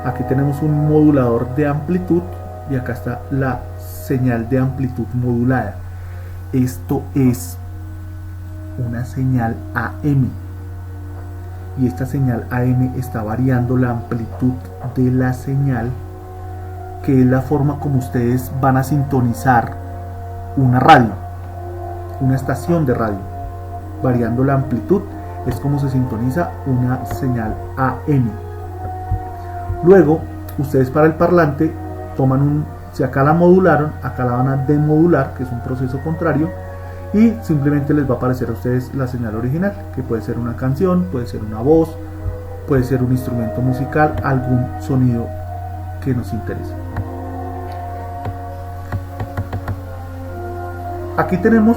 Aquí tenemos un modulador de amplitud y acá está la señal de amplitud modulada. Esto es una señal AM. y esta señal AM está variando la amplitud de la señal, que es la forma como ustedes van a sintonizar una radio, una estación de radio. Variando la amplitud es como se sintoniza una señal AM. Luego ustedes para el parlante toman si acá la modularon, acá la van a demodular, que es un proceso contrario, y simplemente les va a aparecer a ustedes la señal original, que puede ser una canción, puede ser una voz, puede ser un instrumento musical, algún sonido que nos interese. Aquí tenemos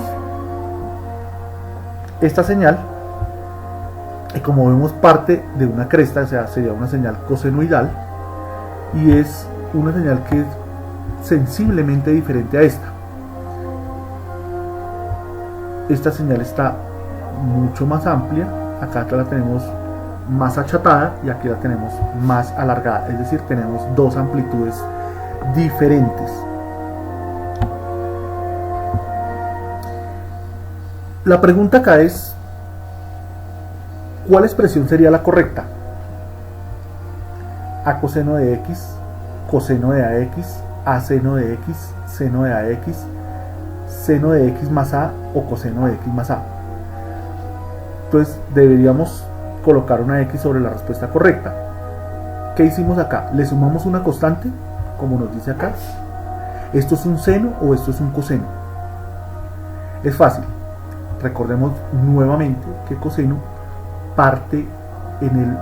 esta señal, y como vemos parte de una cresta, o sea, sería una señal cosenoidal, y es una señal que es sensiblemente diferente a esta. Esta señal está mucho más amplia, acá la tenemos más achatada y aquí la tenemos más alargada, es decir, tenemos dos amplitudes diferentes. La pregunta acá es, ¿cuál expresión sería la correcta? A coseno de x, coseno de ax, a seno de x, seno de ax, seno de x más a o coseno de x más a. Entonces deberíamos colocar una x sobre la respuesta correcta. ¿Qué hicimos acá? Le sumamos una constante, como nos dice acá. ¿Esto es un seno o esto es un coseno? Es fácil. Recordemos nuevamente que coseno parte en el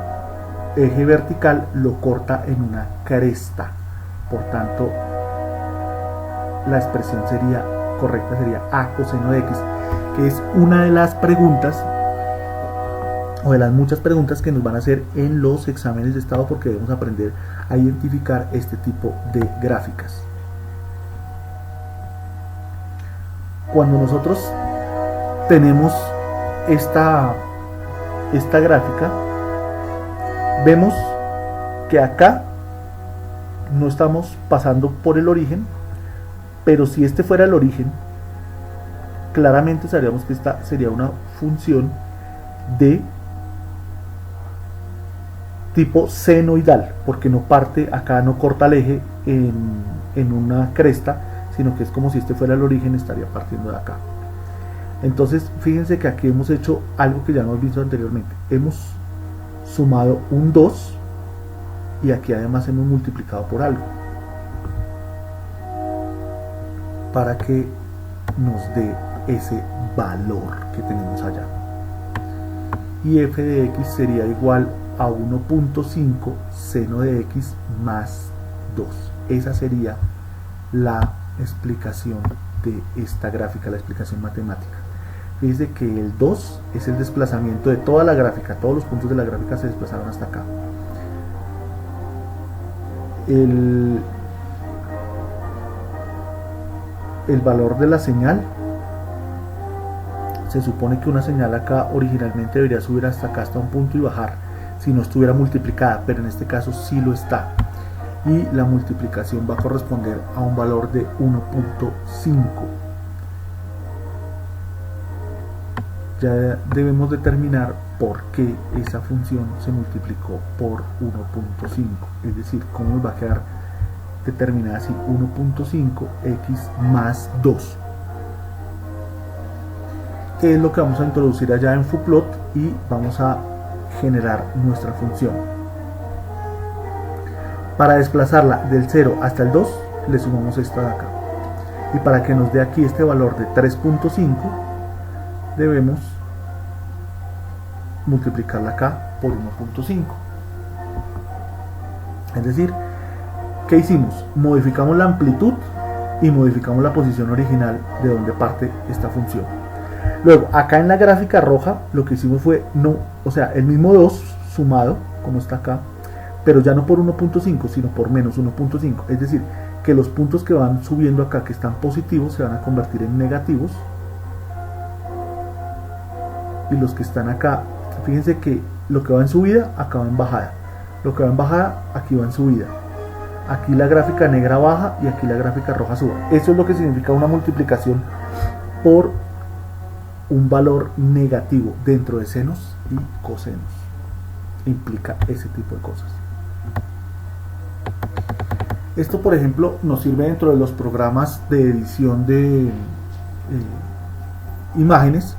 eje vertical, lo corta en una cresta. Por tanto, la expresión correcta sería a coseno de x, que es una de las preguntas o de las muchas preguntas que nos van a hacer en los exámenes de estado, porque debemos aprender a identificar este tipo de gráficas. Cuando nosotros tenemos esta gráfica, vemos que acá no estamos pasando por el origen, pero si este fuera el origen, claramente sabríamos que esta sería una función de tipo senoidal, porque no parte acá, no corta el eje en una cresta, sino que es como si este fuera el origen, estaría partiendo de acá. Entonces fíjense que aquí hemos hecho algo que ya hemos visto anteriormente, hemos sumado un 2 y aquí además hemos multiplicado por algo para que nos dé ese valor que tenemos allá, y f de x sería igual a 1.5 seno de x más 2. Esa sería la explicación de esta gráfica, la explicación matemática. Fíjense que el 2 es el desplazamiento de toda la gráfica, todos los puntos de la gráfica se desplazaron hasta acá. El valor de la señal, se supone que una señal acá originalmente debería subir hasta acá, hasta un punto, y bajar si no estuviera multiplicada, pero en este caso sí lo está, y la multiplicación va a corresponder a un valor de 1.5. Ya debemos determinar por qué esa función se multiplicó por 1.5, es decir, cómo va a quedar determinada así: 1.5 x más 2, que es lo que vamos a introducir allá en Fuplot, y vamos a generar nuestra función. Para desplazarla del 0 hasta el 2 le sumamos esta de acá, y para que nos dé aquí este valor de 3.5 debemos multiplicarla acá por 1.5. Es decir, ¿qué hicimos? Modificamos la amplitud y modificamos la posición original de donde parte esta función. Luego, acá en la gráfica roja, lo que hicimos fue el mismo 2 sumado, como está acá, pero ya no por 1.5, sino por menos 1.5. Es decir, que los puntos que van subiendo acá, que están positivos, se van a convertir en negativos, y los que están acá, fíjense que lo que va en subida, acá va en bajada, lo que va en bajada, aquí va en subida. Aquí la gráfica negra baja y aquí la gráfica roja sube. Eso es lo que significa una multiplicación por un valor negativo dentro de senos y cosenos. implica ese tipo de cosas. Esto, por ejemplo, nos sirve dentro de los programas de edición de imágenes,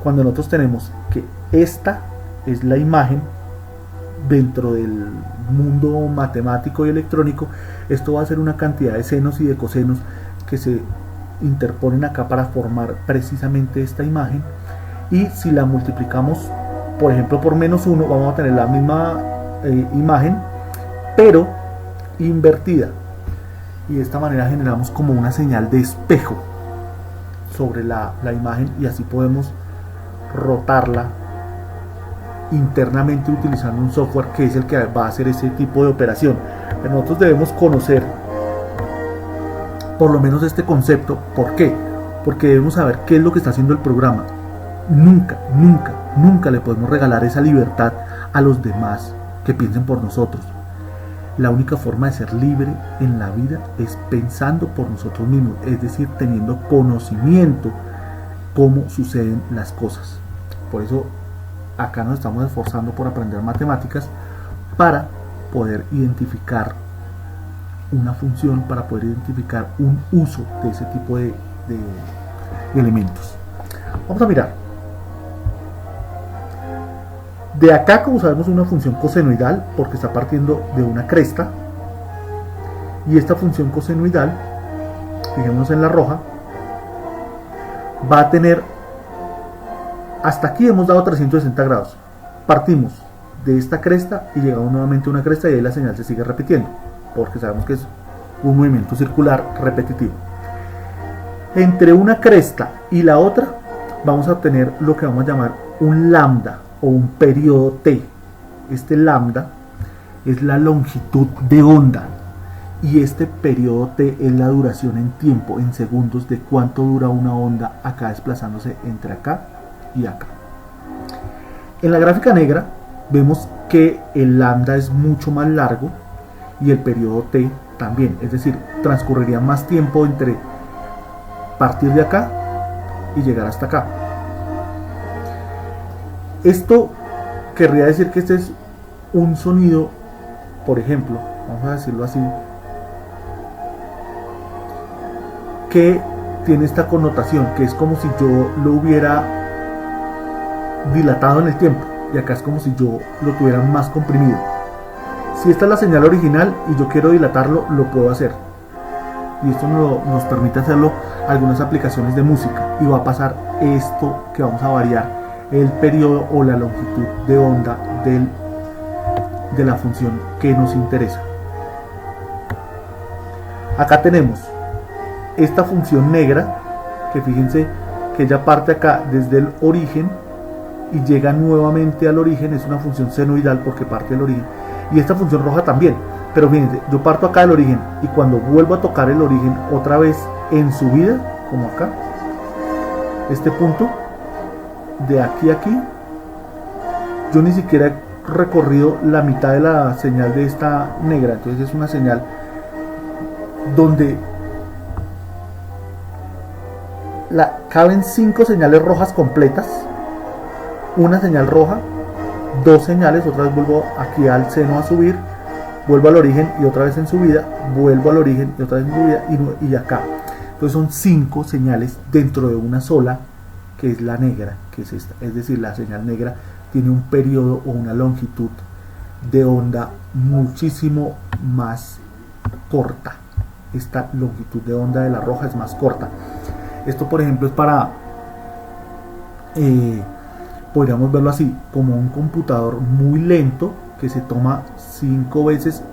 cuando nosotros tenemos que esta es la imagen dentro del mundo matemático y electrónico. Esto va a ser una cantidad de senos y de cosenos que se interponen acá para formar precisamente esta imagen, y si la multiplicamos, por ejemplo, por -1, vamos a tener la misma imagen, pero invertida, y de esta manera generamos como una señal de espejo sobre la imagen, y así podemos rotarla internamente utilizando un software que es el que va a hacer ese tipo de operación. Pero nosotros debemos conocer por lo menos este concepto. ¿Por qué? Porque debemos saber qué es lo que está haciendo el programa. Nunca le podemos regalar esa libertad a los demás que piensen por nosotros. La única forma de ser libre en la vida es pensando por nosotros mismos, es decir, teniendo conocimiento cómo suceden las cosas. Por eso acá nos estamos esforzando por aprender matemáticas para poder identificar una función, para poder identificar un uso de ese tipo de elementos. Vamos a mirar. De acá, como sabemos, una función cosenoidal porque está partiendo de una cresta, y esta función cosenoidal, fijémonos en la roja, va a tener, hasta aquí hemos dado 360 grados, partimos de esta cresta y llegamos nuevamente a una cresta, y ahí la señal se sigue repitiendo porque sabemos que es un movimiento circular repetitivo. Entre una cresta y la otra vamos a obtener lo que vamos a llamar un lambda o un periodo T. Este lambda es la longitud de onda, y este periodo T es la duración en tiempo, en segundos, de cuánto dura una onda acá desplazándose entre acá y acá. En la gráfica negra vemos que el lambda es mucho más largo y el periodo T también, es decir, transcurriría más tiempo entre partir de acá y llegar hasta acá. Esto querría decir que este es un sonido, por ejemplo, vamos a decirlo así, que tiene esta connotación, que es como si yo lo hubiera dilatado en el tiempo, y acá es como si yo lo tuviera más comprimido. Si esta es la señal original y yo quiero dilatarlo, lo puedo hacer, y esto nos permite hacerlo algunas aplicaciones de música, y va a pasar esto que vamos a variar el periodo o la longitud de onda de la función que nos interesa. Acá tenemos esta función negra, que fíjense que ella parte acá desde el origen y llega nuevamente al origen. Es una función senoidal porque parte del origen, y esta función roja también, pero fíjense, yo parto acá del origen y cuando vuelvo a tocar el origen otra vez en subida, como acá, este punto de aquí a aquí, yo ni siquiera he recorrido la mitad de la señal de esta negra. Entonces es una señal donde caben 5 señales rojas completas, una señal roja, 2 señales, otra vez vuelvo aquí al seno a subir, vuelvo al origen y otra vez en subida, vuelvo al origen y otra vez en subida, y acá. Entonces son 5 señales dentro de una sola, que es la negra, que es esta. Es decir, la señal negra tiene un periodo o una longitud de onda muchísimo más corta. Esta longitud de onda de la roja es más corta. Esto, por ejemplo, es para podríamos verlo así, como un computador muy lento que se toma 5 veces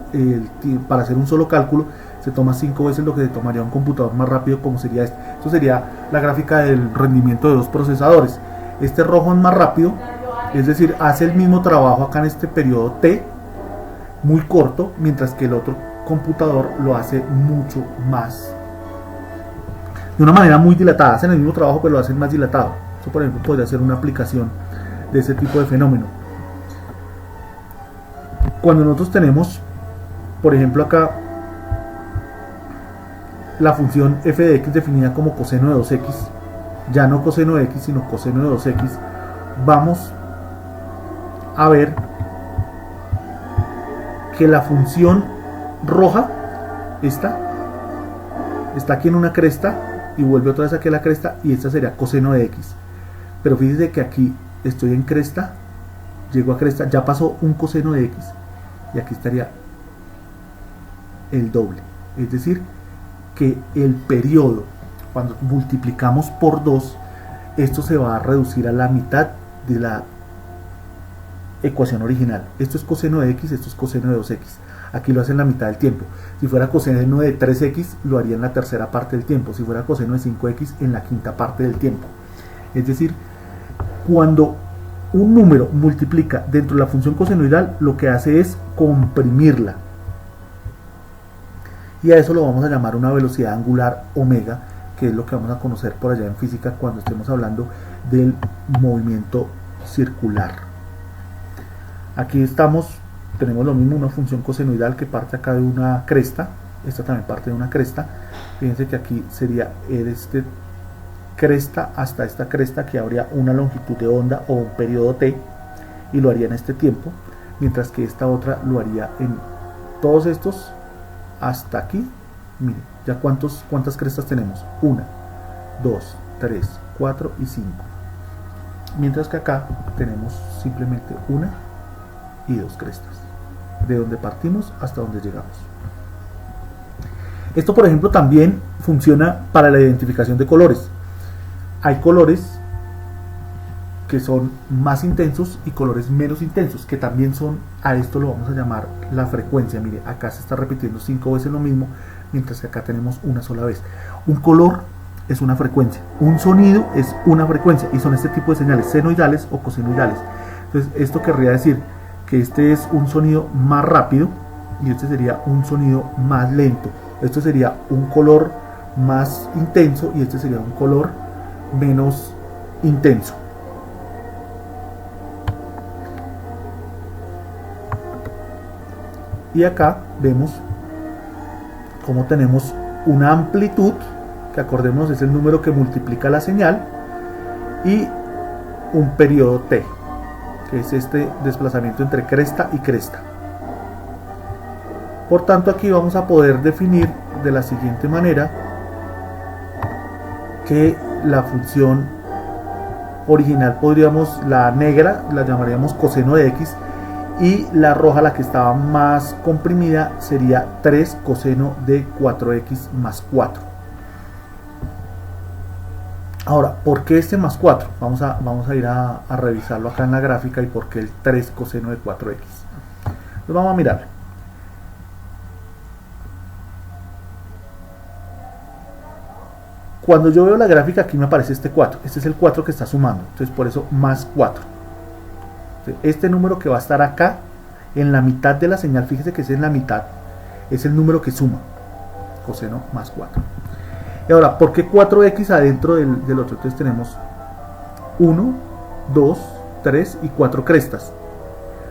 para hacer un solo cálculo, se toma 5 veces lo que se tomaría un computador más rápido, como sería este. Esto sería la gráfica del rendimiento de 2 procesadores. Este rojo es más rápido, es decir, hace el mismo trabajo acá en este periodo T, muy corto, mientras que el otro computador lo hace mucho más, de una manera muy dilatada. Hacen el mismo trabajo pero lo hacen más dilatado. Esto, por ejemplo, podría ser una aplicación de ese tipo de fenómeno. Cuando nosotros tenemos, por ejemplo, acá la función f de x definida como coseno de 2x, ya no coseno de x sino coseno de 2x, vamos a ver que la función roja está aquí en una cresta y vuelve otra vez aquí a la cresta, y esta sería coseno de x. Pero fíjense que aquí estoy en cresta, llego a cresta, ya pasó un coseno de x, y aquí estaría el doble. Es decir, que el periodo, cuando multiplicamos por 2, esto se va a reducir a la mitad de la ecuación original. Esto es coseno de x, esto es coseno de 2x. Aquí lo hace en la mitad del tiempo. Si fuera coseno de 3x, lo haría en la tercera parte del tiempo. Si fuera coseno de 5x, en la quinta parte del tiempo. Es decir, cuando un número multiplica dentro de la función cosenoidal, lo que hace es comprimirla. Y a eso lo vamos a llamar una velocidad angular omega, que es lo que vamos a conocer por allá en física cuando estemos hablando del movimiento circular. Aquí tenemos lo mismo, una función cosenoidal que parte acá de una cresta. Esta también parte de una cresta. Fíjense que aquí sería este cresta hasta esta cresta, que habría una longitud de onda o un periodo t, y lo haría en este tiempo, mientras que esta otra lo haría en todos estos hasta aquí. Miren, ya cuántas crestas tenemos: 1, 2, 3, 4 y 5. Mientras que acá tenemos simplemente una y dos crestas, de donde partimos hasta donde llegamos. Esto, por ejemplo, también funciona para la identificación de colores. Hay colores que son más intensos y colores menos intensos, que también son, a esto lo vamos a llamar la frecuencia. Mire, acá se está repitiendo 5 veces lo mismo, mientras que acá tenemos una sola vez. Un color es una frecuencia, un sonido es una frecuencia, y son este tipo de señales, senoidales o cosenoidales. Entonces, esto querría decir que este es un sonido más rápido y este sería un sonido más lento. Esto sería un color más intenso y este sería un color menos intenso. Y acá vemos cómo tenemos una amplitud, que acordémonos es el número que multiplica la señal, y un periodo t, que es este desplazamiento entre cresta y cresta. Por tanto, aquí vamos a poder definir de la siguiente manera que la función original, la negra la llamaríamos coseno de x, y la roja, la que estaba más comprimida, sería 3 coseno de 4x más 4. Ahora, ¿por qué este más 4? Vamos a ir a revisarlo acá en la gráfica, y por qué el 3 coseno de 4x. Pues vamos a mirar. Cuando yo veo la gráfica, aquí me aparece este 4. Este es el 4 que está sumando. Entonces, por eso más 4. Este número que va a estar acá en la mitad de la señal, fíjese que es en la mitad, es el número que suma, coseno más 4. Y ahora, ¿por qué 4x adentro del otro? Entonces tenemos 1, 2, 3 y 4 crestas,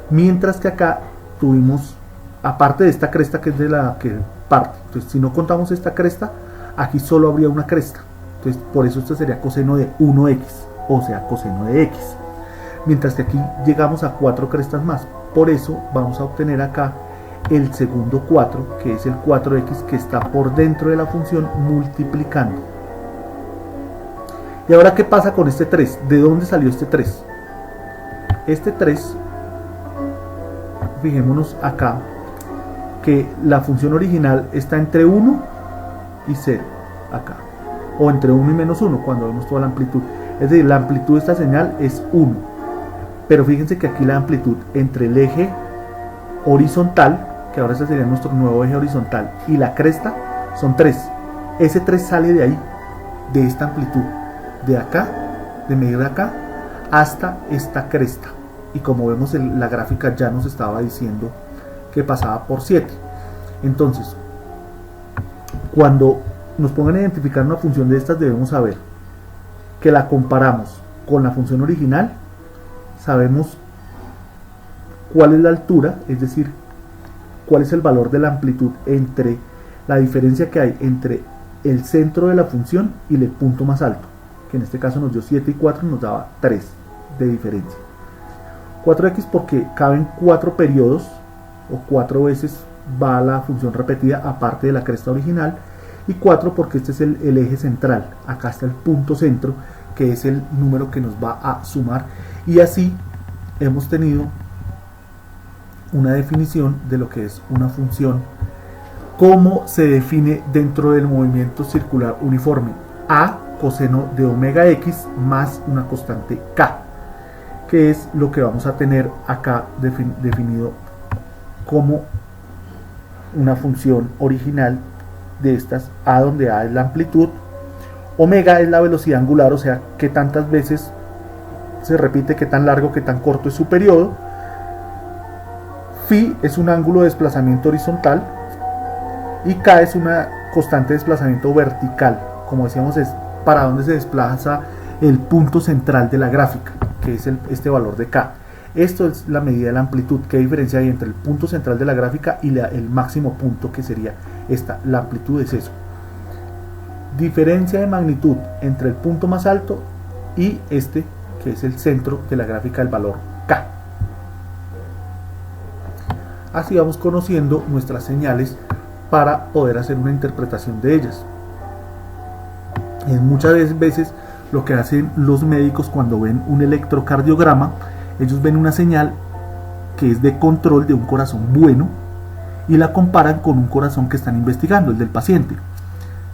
mientras que acá tuvimos, aparte de esta cresta que es de la que parte, entonces si no contamos esta cresta, aquí solo habría una cresta. Entonces por eso esto sería coseno de 1x, o sea, coseno de x. Mientras que aquí llegamos a 4 crestas más. Por eso vamos a obtener acá el segundo 4, que es el 4x, que está por dentro de la función multiplicando. Y ahora, ¿qué pasa con este 3? ¿De dónde salió este 3? Este 3, fijémonos acá, que la función original está entre 1 y 0, acá. O entre 1 y menos 1, cuando vemos toda la amplitud. Es decir, la amplitud de esta señal es 1. Pero fíjense que aquí la amplitud entre el eje horizontal, que ahora este sería nuestro nuevo eje horizontal, y la cresta son 3. Ese 3 sale de ahí, de esta amplitud, de acá, de medir de acá hasta esta cresta. Y como vemos en la gráfica ya nos estaba diciendo que pasaba por 7. Entonces, cuando nos pongan a identificar una función de estas, debemos saber que la comparamos con la función original. Sabemos cuál es la altura, es decir, cuál es el valor de la amplitud entre la diferencia que hay entre el centro de la función y el punto más alto, que en este caso nos dio 7 y 4, nos daba 3 de diferencia. 4x porque caben 4 periodos o 4 veces va la función repetida aparte de la cresta original, y 4 porque este es el eje central. Acá está el punto centro, que es el número que nos va a sumar, y así hemos tenido una definición de lo que es una función, cómo se define dentro del movimiento circular uniforme: a coseno de omega x más una constante k, que es lo que vamos a tener acá definido como una función original de estas, a donde a es la amplitud, omega es la velocidad angular, o sea, que tantas veces se repite, que tan largo, que tan corto es su periodo, phi es un ángulo de desplazamiento horizontal, y k es una constante de desplazamiento vertical. Como decíamos, es para dónde se desplaza el punto central de la gráfica, que es este valor de k. Esto es la medida de la amplitud. ¿Qué diferencia hay entre el punto central de la gráfica y el máximo punto, que sería esta? La amplitud es eso. Diferencia de magnitud entre el punto más alto y este, que es el centro de la gráfica, el valor k. Así vamos conociendo nuestras señales para poder hacer una interpretación de ellas. Muchas veces lo que hacen los médicos cuando ven un electrocardiograma, ellos ven una señal que es de control de un corazón bueno y la comparan con un corazón que están investigando, el del paciente.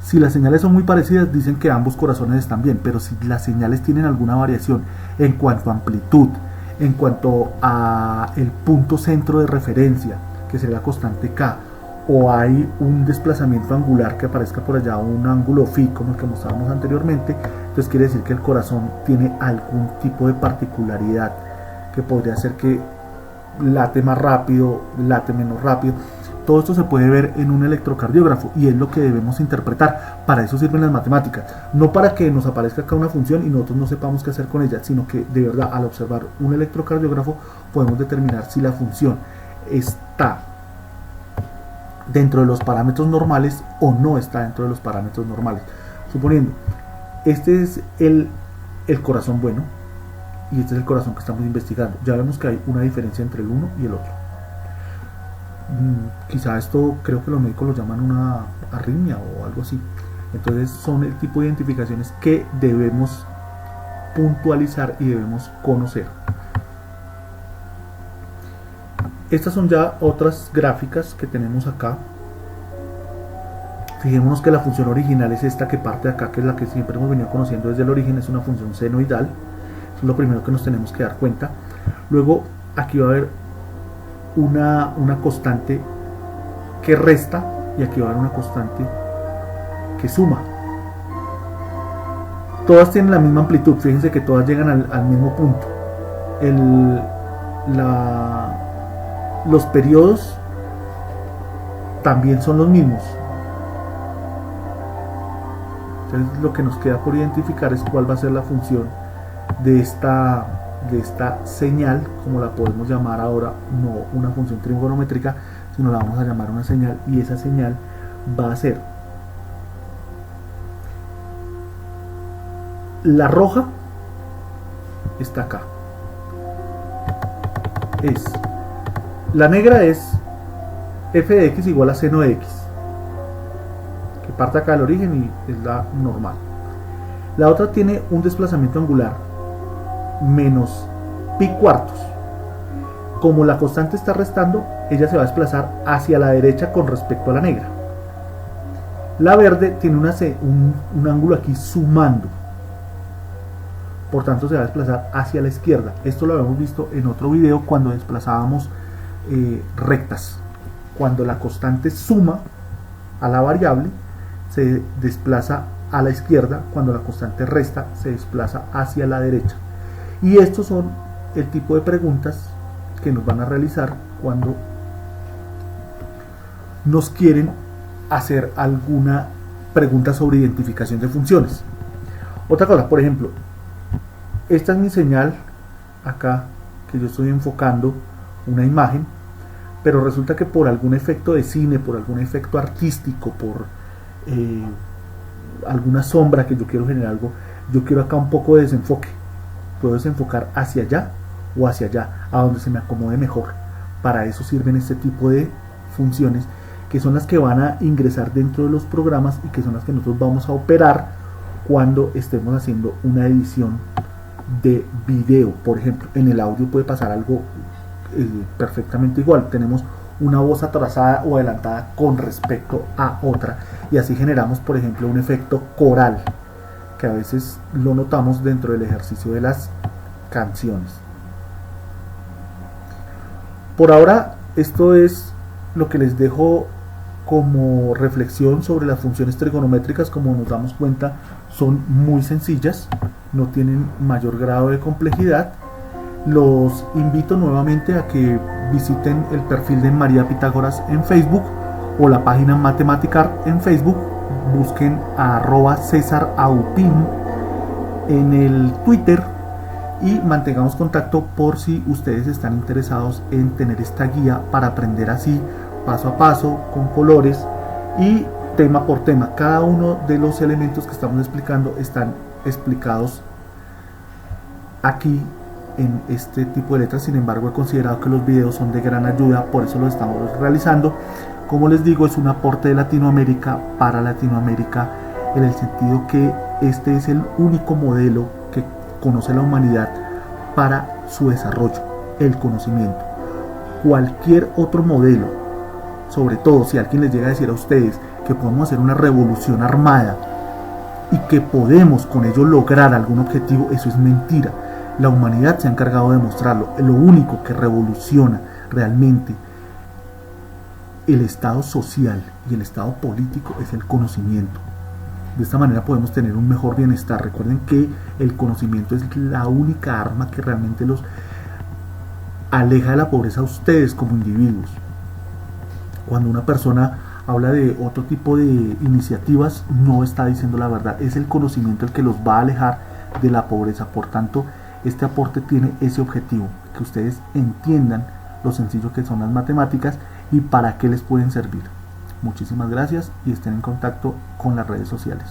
Si las señales son muy parecidas, dicen que ambos corazones están bien, pero si las señales tienen alguna variación en cuanto a amplitud, en cuanto a el punto centro de referencia, que sería la constante k, o hay un desplazamiento angular que aparezca por allá, un ángulo phi como el que mostrábamos anteriormente, entonces quiere decir que el corazón tiene algún tipo de particularidad que podría hacer que late más rápido, late menos rápido. Todo esto se puede ver en un electrocardiógrafo y es lo que debemos interpretar. Para eso sirven las matemáticas, no para que nos aparezca acá una función y nosotros no sepamos qué hacer con ella, sino que de verdad, al observar un electrocardiógrafo, podemos determinar si la función está dentro de los parámetros normales o no está dentro de los parámetros normales. Suponiendo, este es el corazón bueno y este es el corazón que estamos investigando. Ya vemos que hay una diferencia entre el uno y el otro. Quizá esto, creo que los médicos lo llaman una arritmia o algo así. Entonces son el tipo de identificaciones que debemos puntualizar y debemos conocer. Estas son ya otras gráficas que tenemos acá. Fijémonos que la función original es esta que parte de acá, que es la que siempre hemos venido conociendo desde el origen, es una función senoidal. Eso es lo primero que nos tenemos que dar cuenta. Luego aquí va a haber una constante que resta y aquí va a haber una constante que suma. Todas tienen la misma amplitud, fíjense que todas llegan al mismo punto. Los periodos también son los mismos. Entonces lo que nos queda por identificar es cuál va a ser la función de esta señal, como la podemos llamar ahora, no una función trigonométrica, sino la vamos a llamar una señal, y esa señal va a ser la roja, está acá, la negra es f de x igual a seno de x, que parte acá del origen y es la normal. La otra tiene un desplazamiento angular menos pi cuartos. Como la constante está restando, ella se va a desplazar hacia la derecha con respecto a la negra. La verde tiene un ángulo aquí sumando, por tanto se va a desplazar hacia la izquierda. Esto lo habíamos visto en otro video cuando desplazábamos rectas. Cuando la constante suma a la variable, se desplaza a la izquierda. Cuando la constante resta, se desplaza hacia la derecha. Y estos son el tipo de preguntas que nos van a realizar cuando nos quieren hacer alguna pregunta sobre identificación de funciones. Otra cosa, por ejemplo, esta es mi señal acá, que yo estoy enfocando una imagen, pero resulta que por algún efecto de cine, por algún efecto artístico, por alguna sombra que yo quiero generar algo, yo quiero acá un poco de desenfoque. Puedo desenfocar hacia allá o hacia allá, a donde se me acomode mejor. Para eso sirven este tipo de funciones, que son las que van a ingresar dentro de los programas y que son las que nosotros vamos a operar cuando estemos haciendo una edición de video. Por ejemplo, en el audio puede pasar algo perfectamente igual. Tenemos una voz atrasada o adelantada con respecto a otra, y así generamos, por ejemplo, un efecto coral, que a veces lo notamos dentro del ejercicio de las canciones. Por ahora, esto es lo que les dejo como reflexión sobre las funciones trigonométricas. Como nos damos cuenta, son muy sencillas, no tienen mayor grado de complejidad. Los invito nuevamente a que visiten el perfil de María Pitágoras en Facebook o la página Matematicar en Facebook. Busquen a @CésarAupin en el Twitter y mantengamos contacto por si ustedes están interesados en tener esta guía para aprender así, paso a paso, con colores y tema por tema. Cada uno de los elementos que estamos explicando están explicados aquí en este tipo de letras. Sin embargo, he considerado que los videos son de gran ayuda, por eso los estamos realizando. Como les digo, es un aporte de Latinoamérica para Latinoamérica, en el sentido que este es el único modelo que conoce la humanidad para su desarrollo, el conocimiento. Cualquier otro modelo, sobre todo si alguien les llega a decir a ustedes que podemos hacer una revolución armada y que podemos con ello lograr algún objetivo, eso es mentira. La humanidad se ha encargado de demostrarlo. Lo único que revoluciona realmente el estado social y el estado político es el conocimiento. De esta manera podemos tener un mejor bienestar. Recuerden que el conocimiento es la única arma que realmente los aleja de la pobreza a ustedes como individuos. Cuando una persona habla de otro tipo de iniciativas, no está diciendo la verdad. Es el conocimiento el que los va a alejar de la pobreza. Por tanto, este aporte tiene ese objetivo, que ustedes entiendan lo sencillo que son las matemáticas y para qué les pueden servir. Muchísimas gracias y estén en contacto con las redes sociales.